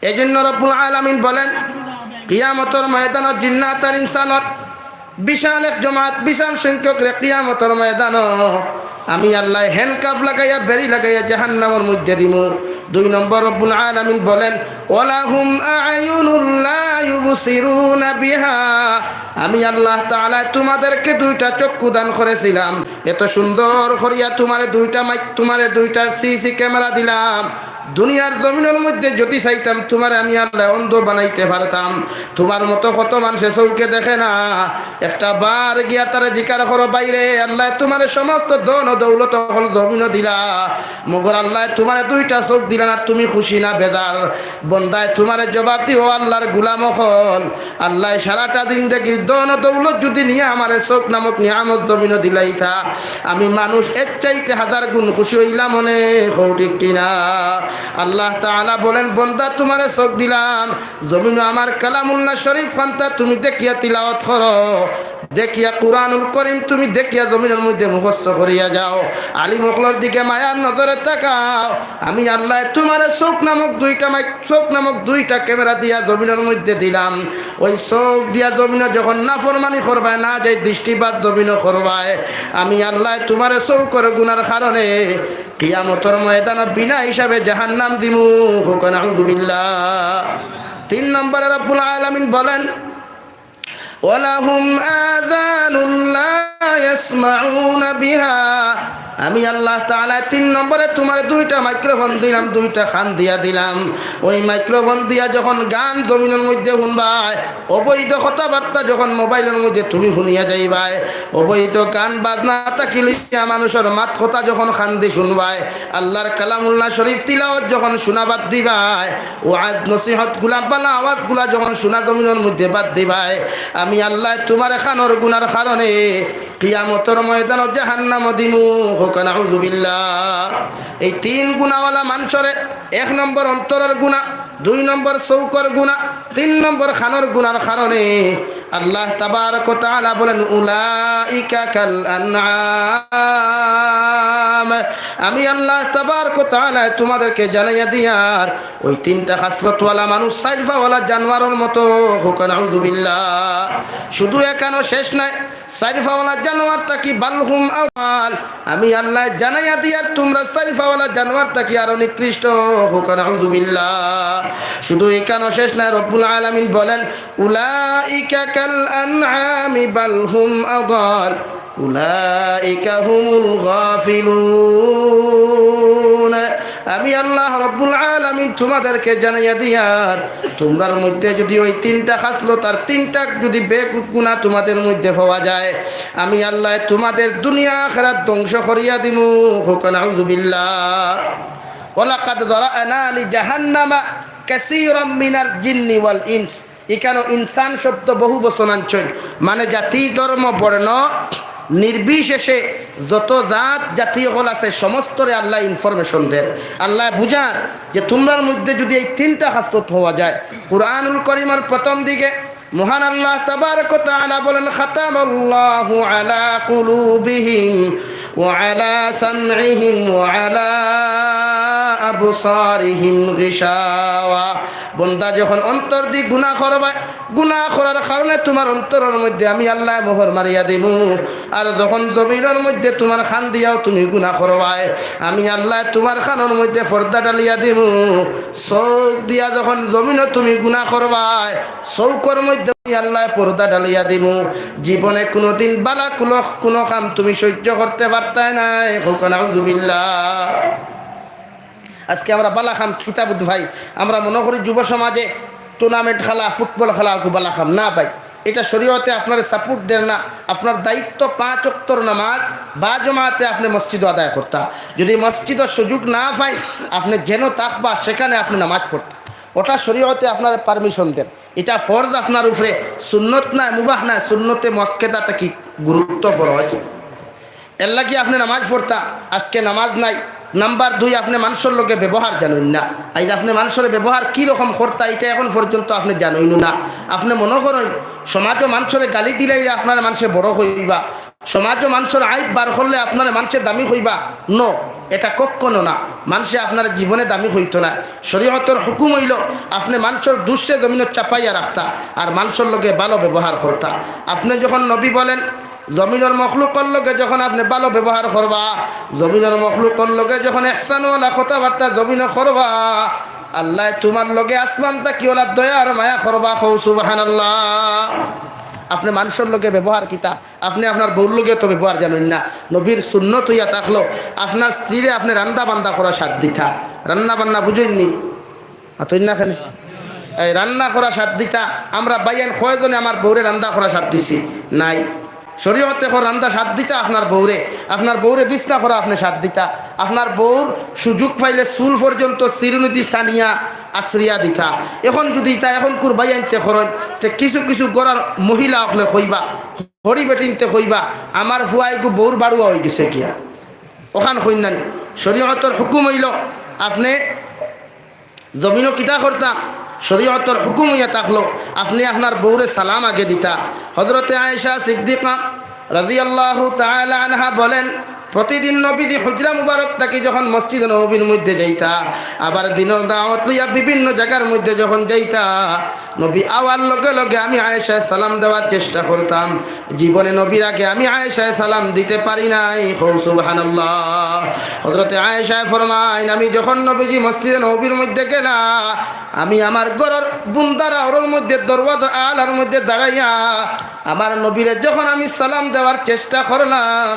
এই জন্য রব্বুল আলামিন বলেন কিয়ামতের ময়দানত জিন্নাত আর ইনসানত বিশাল এক জমাত বিশাল সংখ্যক রে কিয়ামতের ময়দান আমি আল্লাহ হ্যান্ডকাফ লাগাইয়া বেরি লাগাইয়া জাহান্নামের মধ্যে দিমু 2 নম্বর রব্বুল আলামিন বলেন ওয়ালাহুম আয়ুনুল লা ইউবসিরুনা বিহা আমি আল্লাহ তাআলা তোমাদেরকে 2টা চক্ষু দান করেছিলাম এত সুন্দর করিয়া তোমারে দুইটা সিসি ক্যামেরা দিলাম দুনিয়ার জমিনের মধ্যে যদি চাইতাম তোমার আমি আল্লাহ অন্ধ বানাইতে পারতাম তোমার মতো কত মানুষের চৌকে দেখে না একটা বার গিয়া তারা জিকার করো বাইরে আল্লাহ তোমার সমস্ত ধন ও দৌলত হল জমিন দিলা মগর আল্লাহ তোমার 2টা চোখ দিলা না তুমি খুশি না বেদার বন্দায় তোমার জবাব দিও আল্লাহর গুলাম হল আল্লাহ সারাটা দিন দেখি ধন ও দৌলত যদি নিয়ে আমার চোখ নামক নিয়ামত জমিন দিলাই থা আমি মানুষ এর চাইতে 1000 গুণ খুশি হইলাম মনে ঠিক কিনা আল্লাহ তাআলা বলেন বন্দা তোমারে চোখ দিলাম জমিন আমার কালামুল্লাহ শরীফ খানটা তুমি দেখিয়া তিলাওয়াত করো দেখিয়া কুরআনুল কারীম তুমি দেখিয়া জমিনের মধ্যে মুখস্থ করিয়া যাও আলী মুখলর দিকে মায়ার নজরে তাকাও আমি আল্লাহ তোমারে চোখ নামক দুইটা ক্যামেরা দিয়া জমিনের মধ্যে দিলাম ওই চোখ দিয়া জমিনে যখন নাফরমানি করবায় না যাই দৃষ্টিপাত জমিনে করবায় আমি আল্লাহ তোমারে চৌকর গুনার কারণে কিয়ামতের ময়দানে বিনা হিসাবে জাহান্নাম দিমু হুকুন আউযুবিল্লাহ 3 নম্বরে রব্বুল আলামিন বলেন ওয়ালাহুম আযানুন লা ইয়াসমাউনা বিহা আমি আল্লাহ তাআলা 3 নম্বরে তোমার 2টা মাইক্রোফোন দিলাম, 2টা খান দিয়া দিলাম। ওই মাইক্রোফোন দিয়া যখন গান জমিনের মধ্যে শুনবাই, অবৈধ কথাবার্তা যখন মোবাইলের মধ্যে তুমি শুনিয়া যাইবাই, অবৈধ গান বাজনা তাকি লইয়া মানুষের মাত কথা যখন খান দি শুনবাই, আল্লাহর কালামুল্লাহ শরীফ তিলাওয়াত যখন শোনাবাদ দিবাই, ওয়াজ নসিহত গুলা বালা আওয়াজ গুলা যখন শোনা জমিনের মধ্যে বাদ দিবাই, আমি আল্লাহ তোমার খানোর গুনার কারণে কিয়ামতের ময়দানে জাহান্নাম দিমু। হোক নাউযু বিল্লাহ। এই 3 গুনাহওয়ালা মানুষরে 1 নম্বর অন্তরের গুনাহ, 2 নম্বর চৌকর গুনাহ, 3 নম্বর খানোর গুনার কারণে আল্লাহ তাবারক ওয়া তাআলা বলেন উলাইকা কাল আনআম। আমি আল্লাহ তাবারক ওয়া তাআলা তোমাদেরকে জানাইয়া দিয়ার ওই 3টা খাসলতওয়ালা মানুষ সাইফাওয়ালা জানোয়ারের মতো। হোক নাউযু বিল্লাহ। শুধু এখানে শেষ নাই, সাইফাওয়ালা জানোয়ার তাকি বালহুম আওয়াল। আমি আল্লাহ জানাইয়া দিয়ার তোমরা সাইফাওয়ালা জানোয়ার তাকি আরো নিকৃষ্ট। হোক নাউযু বিল্লাহ। শুধু এখানে শেষ নাই, রব্বুল আলামিন বলেন উলাইকা কাল আনআমি বালহুম আদাল উলাইকা হুমুল গাফিলুন। আমি আল্লাহ রব্বুল আলামিন তোমাদেরকে জানাইয়া দিয়ার তোমরার মধ্যে যদি ওই 3টা খাসলত আর 3টা যদি বেগুনা তোমাদের মধ্যে পাওয়া যায়, আমি আল্লাহ তোমাদের দুনিয়া আখিরাত ধ্বংস করিয়া দিমু। হোক নাউযু বিল্লাহ। ওয়ালাকাদ যারানা লিজাহান্নামা কাসীরাম মিনাল জিন্নি ওয়াল ইনস। এখানে ইনসান শব্দ বহু বচনাঞ্চল, মানে জাতি ধর্ম বর্ণ নির্বিশেষে যত জাত জাতি হল আছে সমস্তরে আল্লাহ ইনফরমেশন দেন। আল্লাহ বুঝার যে তোমরার মধ্যে যদি এই 3টা খাসলত হওয়া যায়। কুরআনুল কারীমের প্রথম দিকে মহান আল্লাহ তাবারক ওয়া তাআলা বলেন খাতামাল্লাহু আলা কুলুবিহিম ওয়া আলা সামঈহিম ওয়া আলা আবসারিহিম গিশাওয়া। বন্দা যখন অন্তর দি গুনাহ করবে, গুনাহ করার কারণে তোমার অন্তরের মধ্যে আমি আল্লাহ মোহর মারিয়া দিমু। আর যখন জমিনের মধ্যে তোমার খান দিয়াও তুমি গুনাহ করবাই, আমি আল্লাহ তোমার খানের মধ্যে পর্দা ডালিয়া দিমু। চৌক দিয়া যখন জমিনে তুমি গুনাহ করবাই, চৌকর মধ্যে আমি আল্লাহ পর্দা ডালিয়া দিমু। জীবনে কোনোদিন বালা কোনো কাম তুমি সহ্য করতে পারতাই নাই। হোক নাউযু বিল্লাহ। আজকে আমরা বালা খাম খিতাবুদ ভাই, আমরা মনে করি যুব সমাজে টুর্নামেন্ট খেলা, ফুটবল খেলা বালা খাম না ভাই। এটা শরীয়তে আপনার সাপোর্ট দেন না। আপনার দায়িত্ব 5 ওয়াক্তর নামাজ বা জমাতে আপনি মসজিদ আদায় করতা। যদি মসজিদের সুযোগ না পাই, আপনি যেন থাকবা সেখানে আপনি নামাজ পড়তা, ওটা শরীয়তে আপনার পারমিশন দেন। এটা ফরজ আপনার উপরে, সুন্নত না মুবাহ না, সুন্নতে মুআক্কাদা কি গুরুত্ব ফরজ। এর লাগি আপনি নামাজ পড়তা, আজকে নামাজ নাই। নাম্বার 2, আপনি মানুষের লোকে ব্যবহার জানেন না। আজ আপনি মানুষের ব্যবহার কীরকম করতা এটা এখন পর্যন্ত আপনি জানেন না। আপনি মনে করেন সমাজও মানুষের গালি দিলে আপনার মানুষে বড় হইবা, সমাজও মানুষের আইব বার করলে আপনার মানুষের দামি হইবা। নো, এটা কখনো না। মানুষে আপনার জীবনে দামি হইতো না। শরীয়তের হুকুম হইল আপনি মানুষের দুঃসে জমিনে চাপাইয়া রাখতা আর মানুষের লোকে ভালো ব্যবহার করতা। আপনি যখন নবী বলেন জমিনের মখলুকর লগে যখন আপনি ভালো ব্যবহার করবা, জমিনের মখলুকর লগে যখন ইহসানওয়ালা কথাবার্তা জমিনে করবা, আল্লাহ তোমার লগে আসমানটা কি ওলা দয়ার মায়া করবা। কও সুবহানাল্লাহ। আপনি মানুষের লগে ব্যবহার কিতা, আপনি আপনার বউর লগে তো ব্যবহার জানেন না। নবীর সুন্নত হইয়া থাকলো আপনার স্ত্রীরে আপনি রান্না বান্না করা সাথ দিতা। রান্না বান্না বুঝেননি আতই না খানে এই রান্না করা সাথ দিতা। আমরা বাইয়ান কয়জনে আমার বউরে রান্না করা সাথ দিছি নাই। শরীয়তে রান্দা সাথ দিতা আপনার বউরে বিছনা করা আপনি সাথ দিতা। আপনার বউর সুযোগ পাইলে চুল পর্যন্ত চিরুনিতি স্থানিয়া আশ্রিয়া দিতা। এখন যদি তা এখন কুরবাই আনতে খরচ তে কিছু কিছু গড়ার মহিলা হলে কইবা, হরি বেটিনতে কইবা আমার ভুয়াইগু বউর বাড়ুয়া হয়ে গেছে কিয়া ওখান কইনানি। শরীয়তের হুকুম হইল আপনি জমিনও কিতা করতাম, শরীয়তের হুকুম হইয়া থাকলো আপনি আপনার বউরে সালাম আগে দিতা। হযরতে আয়েশা সিদ্দিকা রাদিয়াল্লাহু তাআলা আনহা বলেন প্রতিদিন নবীজি হুজরা মুবারক থাকি যখন মসজিদ নববীর মধ্যে যাইতা, আবার দিনের দাওয়াত লইয়া বিভিন্ন জায়গার মধ্যে যখন যাইতা, নবী আওয়ার লগে লগে আমি আয়েশায় সালাম দেওয়ার চেষ্টা করতাম। জীবনে নবীর আগে আমি আয়েশায় সালাম দিতে পারি নাই। সুবহানাল্লাহ। হযরতে আয়েশায় ফরমাইন আমি যখন নবীজি মসজিদে নববীর মধ্যে গেলা, আমি আমার ঘরের বুন্দারা ওর মধ্যে দরওয়াজার আলার মধ্যে দাঁড়াইয়া আমার নবীরে যখন আমি সালাম দেওয়ার চেষ্টা করলাম,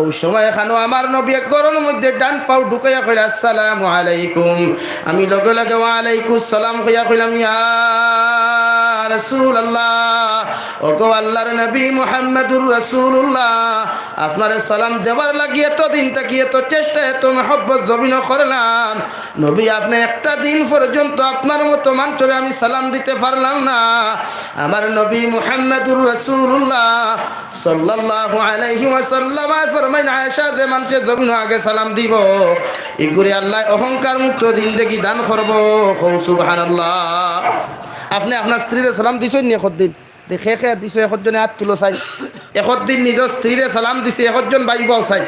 ওই সময় এখানেও আমার নবী গরুর মধ্যে ডান পাও ঢুকাইয়া কইলা আসসালামু আলাইকুম। আমি লগে লগে ওয়ালাইকুম সালাম কইয়া কইলাম ইয়া রাসূলুল্লাহ, ওগো আল্লাহর নবী মুহাম্মদুর রাসূলুল্লাহ, আপনারে সালাম দেবার লাগিয়ে তো দিন থাকি এত চেষ্টা এত মহব্বত জমিন করলাম, নবী আপনি একটা দিন পর্যন্ত আপনার মতো মানুষরে আমি সালাম দিতে পারলাম না। আমার নবী মুহাম্মদুর রাসূলুল্লাহ সাল্লাল্লাহু আলাইহি ওয়াসাল্লাম ফরমাইন আয়েশা যে মানুষের জমিন আগে সালাম দিব এগুলি আল্লাহ অহংকার মুক্ত জিন্দেগি দান করব। সুবহানাল্লাহ। আপনি আপনার স্ত্রীরে সালাম দিছেন নি একদিন? দেখে খেয়ে দিছো একজনে হাত তুলো চাই, একদিন নিজের স্ত্রীরে সালাম দিছে একজন বাইবাও চাই।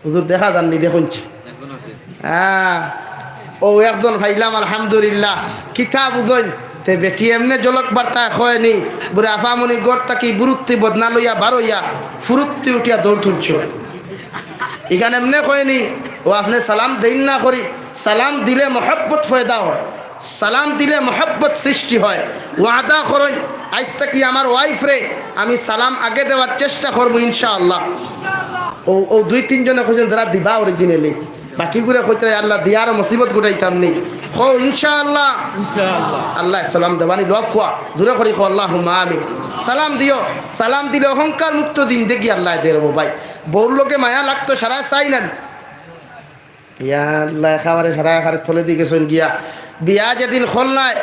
হুজুর দেখা যাননি দেখুনছি? হ্যাঁ, ও একজন ভাইলাম আলহামদুলিল্লাহ। কিতা বুঝইন তে বেটি এমনি জলক বার্তা খয়নি বুড়ে আফামনি গড় তাকি বুরুত্তি বদনা লইয়া বারইয়া ফুরুত্তি উঠিয়া দৌড় তুলছ। এখানে এমনি কয়নি ও আপনি সালাম দিন না করি, সালাম দিলে মহব্বত ফয়দা হয়, সালাম দিলে মহব্বত সৃষ্টি হয়। ওয়াদা করেন আজ থেকে আমার ওয়াইফ রে আমি সালাম আগে দেওয়ার চেষ্টা করবো ইনশাআল্লাহ। ও দুই তিনজনে কইছেন যারা দিবা অরিজিনালি, বাকিগুলো কইতে আল্লাহ দিয়ার মুসিবত গুটাইতাম নেই। খো ইনশাআল্লাহ আল্লাহ সালাম দেবানি লোক খোয়া জোরে করি খো আল্লাহুম্মা আমিন। সালাম দিও, সালাম দিলে অহংকার মুক্ত দিন দেখি আল্লাহ দেবো ভাই। বউর লোকে মায়া লাগতো সারা চাই না ইয়া আল্লাহ খাবারে সারা খারে থলে দিয়ে গেছেন গিয়া। বিয়া যেদিন খোলনায়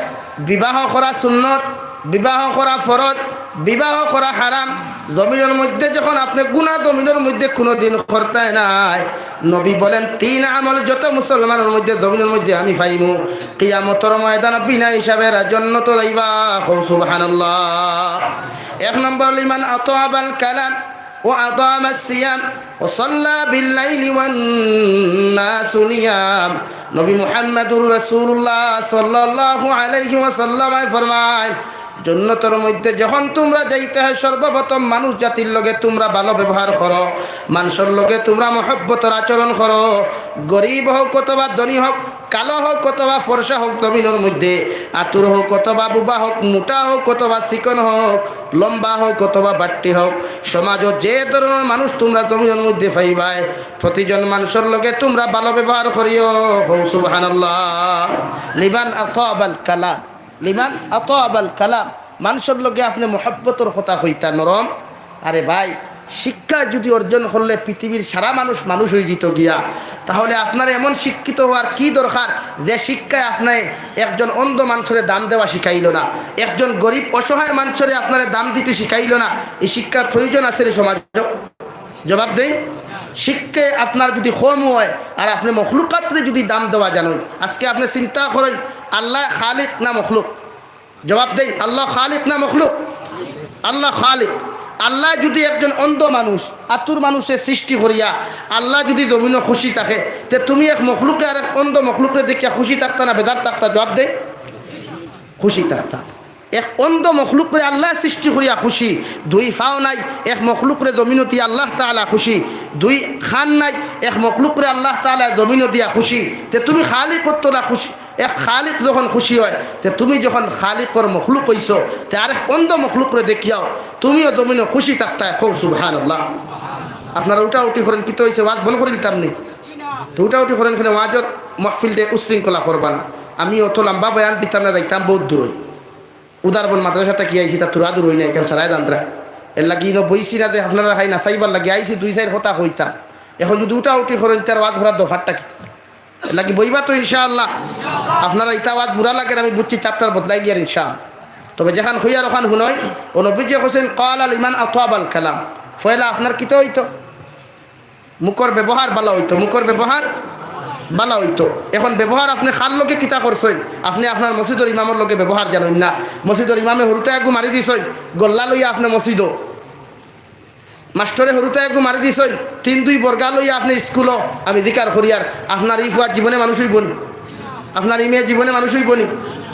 বিবাহ করা সুন্নত, বিবাহ করা ফরজ, বিবাহ করা হারাম। জমিনের মধ্যে যখন আপনি গুনাহ জমিনের মধ্যে কোনো দিন করতে নাই, নবী বলেন 3 আমল যত মুসলমানের মধ্যে জমিনের মধ্যে আমি পাইমু কিয়ামতের ময়দানে বিনা হিসাবে জান্নাতে যাইবা। সুবহানাল্লাহ। 1 নম্বর লিমান আতাবাল কালাম ও আদামাস সিয়াম ও সাল্লা বিল লাইলি ওয়ান নাসু নিয়াম। নবী মুহাম্মদুর রাসূলুল্লাহ সাল্লাল্লাহু আলাইহি ওয়াসাল্লাম ফরমায় জান্নাতের মধ্যে যখন তোমরা যাইতে হয় সর্বপ্রথম মানুষ জাতির লগে তোমরা ভালো ব্যবহার করো, মানুষের লগে তোমরা মহব্বতের আচরণ করো। গরিব হোক অথবা ধনী হোক, কালো হোক অথবা ফর্সা হোক, জমিনের মধ্যে আতুর হোক অথবা বুবা হোক, মোটা হোক অথবা চিকন হোক, লম্বা হোক অথবা বাট্টি হোক, সমাজত যে ধরনের মানুষ তোমরা জমিনের মধ্যে পাইবাই প্রতিজন মানুষের লগে তোমরা ভালো ব্যবহার করিও। সুবহানাল্লাহ। লিমান আতাবাল কালাম, লিমান আতাবাল কালাম, মানুষের লগে আপনি মহব্বতের কথা কইতা নরম। আরে ভাই, শিক্ষা যদি অর্জন করলে পৃথিবীর সারা মানুষ মানুষ হয়ে যেত গিয়া, তাহলে আপনার এমন শিক্ষিত হওয়ার কি দরকার যে শিক্ষায় আপনার একজন অন্ধ মানুষের দাম দেওয়া শিখাইল না, একজন গরিব অসহায় মানুষের আপনার দাম দিতে শিখাইল না। এই শিক্ষার প্রয়োজন আছে রে সমাজ? জবাব দেই। শিক্ষায় আপনার যদি কম হয় আর আপনি মখলুকাতরে যদি দাম দেওয়া জানেন, আজকে আপনি চিন্তা করেন আল্লাহ খালিক না মখলুক? জবাব দেই, আল্লাহ খালিক না মখলুক? আল্লাহ খালিক। আল্লাহ যদি একজন অন্ধ মানুষ আতুর মানুষের সৃষ্টি করিয়া আল্লাহ যদি জমিনে খুশি থাকে, তে তুমি এক মখলুকে আর এক অন্ধ মখলুকে দেখিয়া খুশি থাকতা না বেদার থাকতা? জবাব দে, খুশি থাকতা। এক অন্ধ মখলুকরে আল্লাহ সৃষ্টি করিয়া খুশি, দুই ফাও নাই এক মখলুকরে জমিনতি আল্লাহ তাআলা খুশি, দুই খান নাই এক মখলুকরে আল্লাহ তাআলা জমিন দিয়া খুশি। তে তুমি খালিক করতো না খুশি? এক খালিক যখন খুশি হয়, তে তুমি যখন খালিকর মখলুক হইছ, তে আরেক অন্ধ মখলুকরে দেখিয়াও তুমিও জমিনে খুশি থাকতা। কৌ সুবহানাল্লাহ। আপনারা উঠি করেন কি তো হয়েছে? ওয়াজ বন্ধ করে দিতাম নি তো উঠি করেন, এখানে ওয়াজর মহফিল দিয়ে উশৃঙ্খলা করবা না। আমি অত লম্বা বয়ান দিতাম না, যাইতাম বহুত দূর হই। উদারবন মাদ্রাসাটা কি আইসি তা তোরা দূর হই না, এখানে সারাই দান্দ্রা এর লাগি বইসি না যে আপনারা খাই না চাইবার লাগে আইসি 2-4 কথা হইতাম। এখন যদি উঠি করেন তার ওয়াজ ধরার দফারটা কি লাগি বইবা তো ইনশাআল্লাহ। আপনারা ইটা ওয়াজ বুড়া লাগে আমি বুঝছি, চাপটার বদলাই গিয়ার ইনশাআল্লাহ। তবে যেখান হইয়ার ওখান শুনই ও নবীজি হোসেন কাল আল ইমান আতাবাল কালাম, ফয়লা আপনার কিতে হইতো? মুখর ব্যবহার ভালো হইতো, মুখর ব্যবহার ভালো হইতো। এখন ব্যবহার আপনি খার লোকে কিতা করছেন? আপনি আপনার মসজিদের ইমামের লোকে ব্যবহার জানেন না। মসজিদের ইমামে হরুতে একগু মারি দিছেন, গল্লা লইয়া আপনি মসজিদ, মাস্টরে হরুতে একগু মারি দিছেন, 3-2 বর্গা লইয়া আপনি স্কুলও আমি দিকার করিয়ার আপনার ই ফুয়ার জীবনে মানুষই বনি, আপনার ইমের জীবনে মানুষই বনি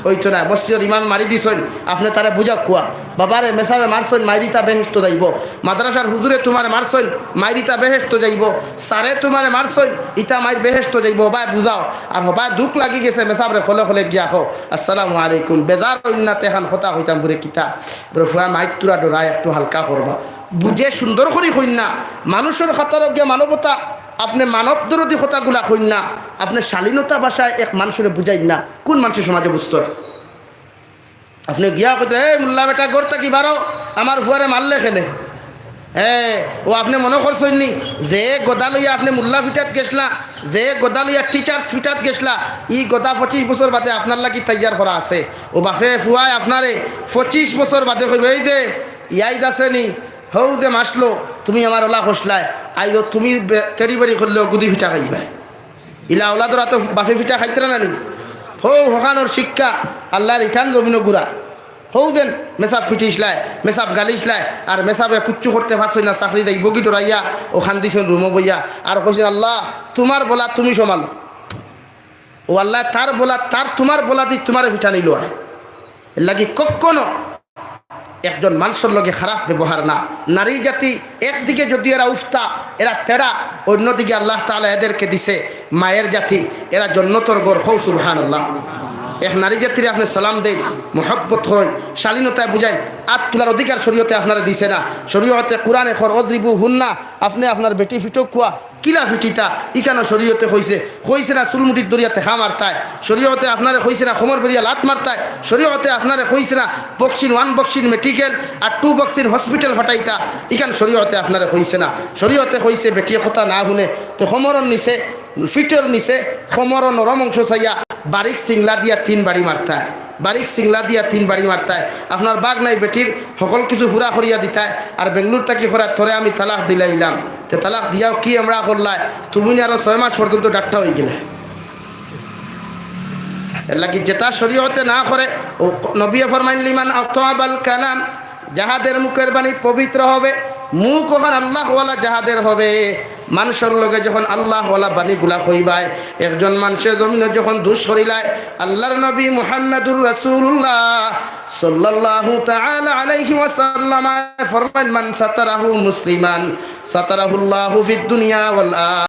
ওইতো না। মসজিদের ইমাম মারি দিছেন, আপনি তারা বুঝা কুয়া বাবারে মেসাবে মারছেন মাইরিতা বেহেস্ত যাইব, মাদ্রাসার হুজুরে তোমার মারছেন মাইরিতা বেহেস্ত যাইব, সারে তোমার মারছেন ইটা মাইর বেহেস্ত যাইব, হবায় বুঝাও। আর হবায় দুঃখ লাগি গেছে মেসাবরে খলে গিয়া হো আসসালামু আলাইকুম বেদার ইন্না তেহান হতা হইতাম বুড়ে কিতা বলে ফুয়া মাইক তুরা ডরায় একটু হালকা করবা বুঝে সুন্দর করে হইন না, মানুষের খাতার গিয়ে মানবতা, আপনি মানব দরদি কথাগুলা হইন না, আপনি শালীনতা ভাষায় এক মানুষের বুঝাইন না, কোন মানুষের সমাজে বুঝতো? আপনি গিয়া কইতে এই মোল্লা বেটা গড়তা কি বারো আমার ফুয়ারে মারলে খেলে, ও আপনি মনে করছেন নি যে গদা লইয়া আপনি মোল্লা ফিটাত গেছলা, যে গদা লইয়া টিচার্স ফিটাত গেছলা, ই গদা 25 বছর বাদে আপনার লাগি তৈয়ার করা আছে। ও বাপে ফুয়ায় আপনারে 25 বছর বাদে কইবে এই যে ইয়াইদ আছে নি হৌ যে মাসলো তুমি আমার ওলা খসলায় আইও তুমি তেড়ি বেড়ি করলেও গুদি ফিটা খাইবা, ইলা ওলাদরা তো বাপে ফিটা খাইতে না নি। হৌ হকানোর শিক্ষা আল্লাহর ইঠান জমিন গুড়া হৌ দেন মেসাব ফিটিসলায়, মেসাব গালিসলায়, আর মেসাবে কুচ্ছু করতে পারছই না, চাকরি দেয় বগি ডরাইয়া ও খান দিছেন রুমো বইয়া, আর কইছেন আল্লাহ তোমার বলা তুমি সমালো, ও আল্লাহ তার বলা তার তোমার বলা দি তোমার পিঠা নিল। এর লাগি কখনো একজন মানুষের লগে খারাপ ব্যবহার না। নারী জাতি একদিকে যদি এরা উফতা, এরা তেড়া, অন্যদিকে আল্লাহ তাআলা এদেরকে দিছে মায়ের জাতি, এরা জন্নতর গড়। হৌ সুবহানাল্লাহ। এক নারী জাতিরে আপনি সালাম দেন, মোহব্বত করেন, শালীনতায় বুঝাইন, আত তোলার অধিকার শরীয়তে আপনারা দিছে না। শরীয়তে কোরআনে খর অদ্রিবু হুন্না, আপনি আপনার বেটি ফিটক খোয়া কিলা ফিটিতা ইকানো শরীয়তে কইছে না চুলমুটির দরিয়াতে খা মারতায়, শরীয়তে আপনারে কইছে না খমর বেরিয়া লাত মারতায়, শরীয়তে আপনারে কইছে না বক্সিন 1 বক্সিন মেডিকেল আর 2 বক্সিন হসপিটাল ফাটাইতা, ইকান শরীয়তে আপনারে কইছে না। শরীয়তে কইছে বেটিয়ে কথা না শুনে তো খমরন নিছে, ফিটের নিছে, খমর নরম অংশ চাইয়া বারিক সিংলা দিয়া 3 বাড়ি মারতায়, বারিক সিংলা দিয়া 3 বাড়ি মারতায়। আপনার বাঘ নাই বেটির সকল কিছু পুরা করিয়া দিতায়, আর বেঙ্গলোর তাকি করা থরে আমি তালাক দিলাইলাম, তো তালাক দিয়াও কি আমরা করলাই, তুমি আরো 6 মাস পর্যন্ত ডাক্তার হয়ে গেলে। এর লাগি যেটা শরীয়তে না করে, ও নবী ফরমাইন লিমান আতাবাল কালাম, যাহাদের মুখের বাণী পবিত্র হবে, মুখ ওখান আল্লাহওয়ালা যাহাদের হবে, মানুষের লগে যখন আল্লাহওয়ালা বাণীগুলা কইবায়, একজন মানুষের জমিনে যখন দুষ করিলায়, আল্লাহর নবী মুহাম্মদুর রাসূলুল্লাহ সাল্লাল্লাহু তাআলা আলাইহি ওয়াসাল্লাম ফরমাইন মান সাতারাহু মুসলিমান সাতারাহুল্লাহু ফিদ দুনিয়া ওয়াল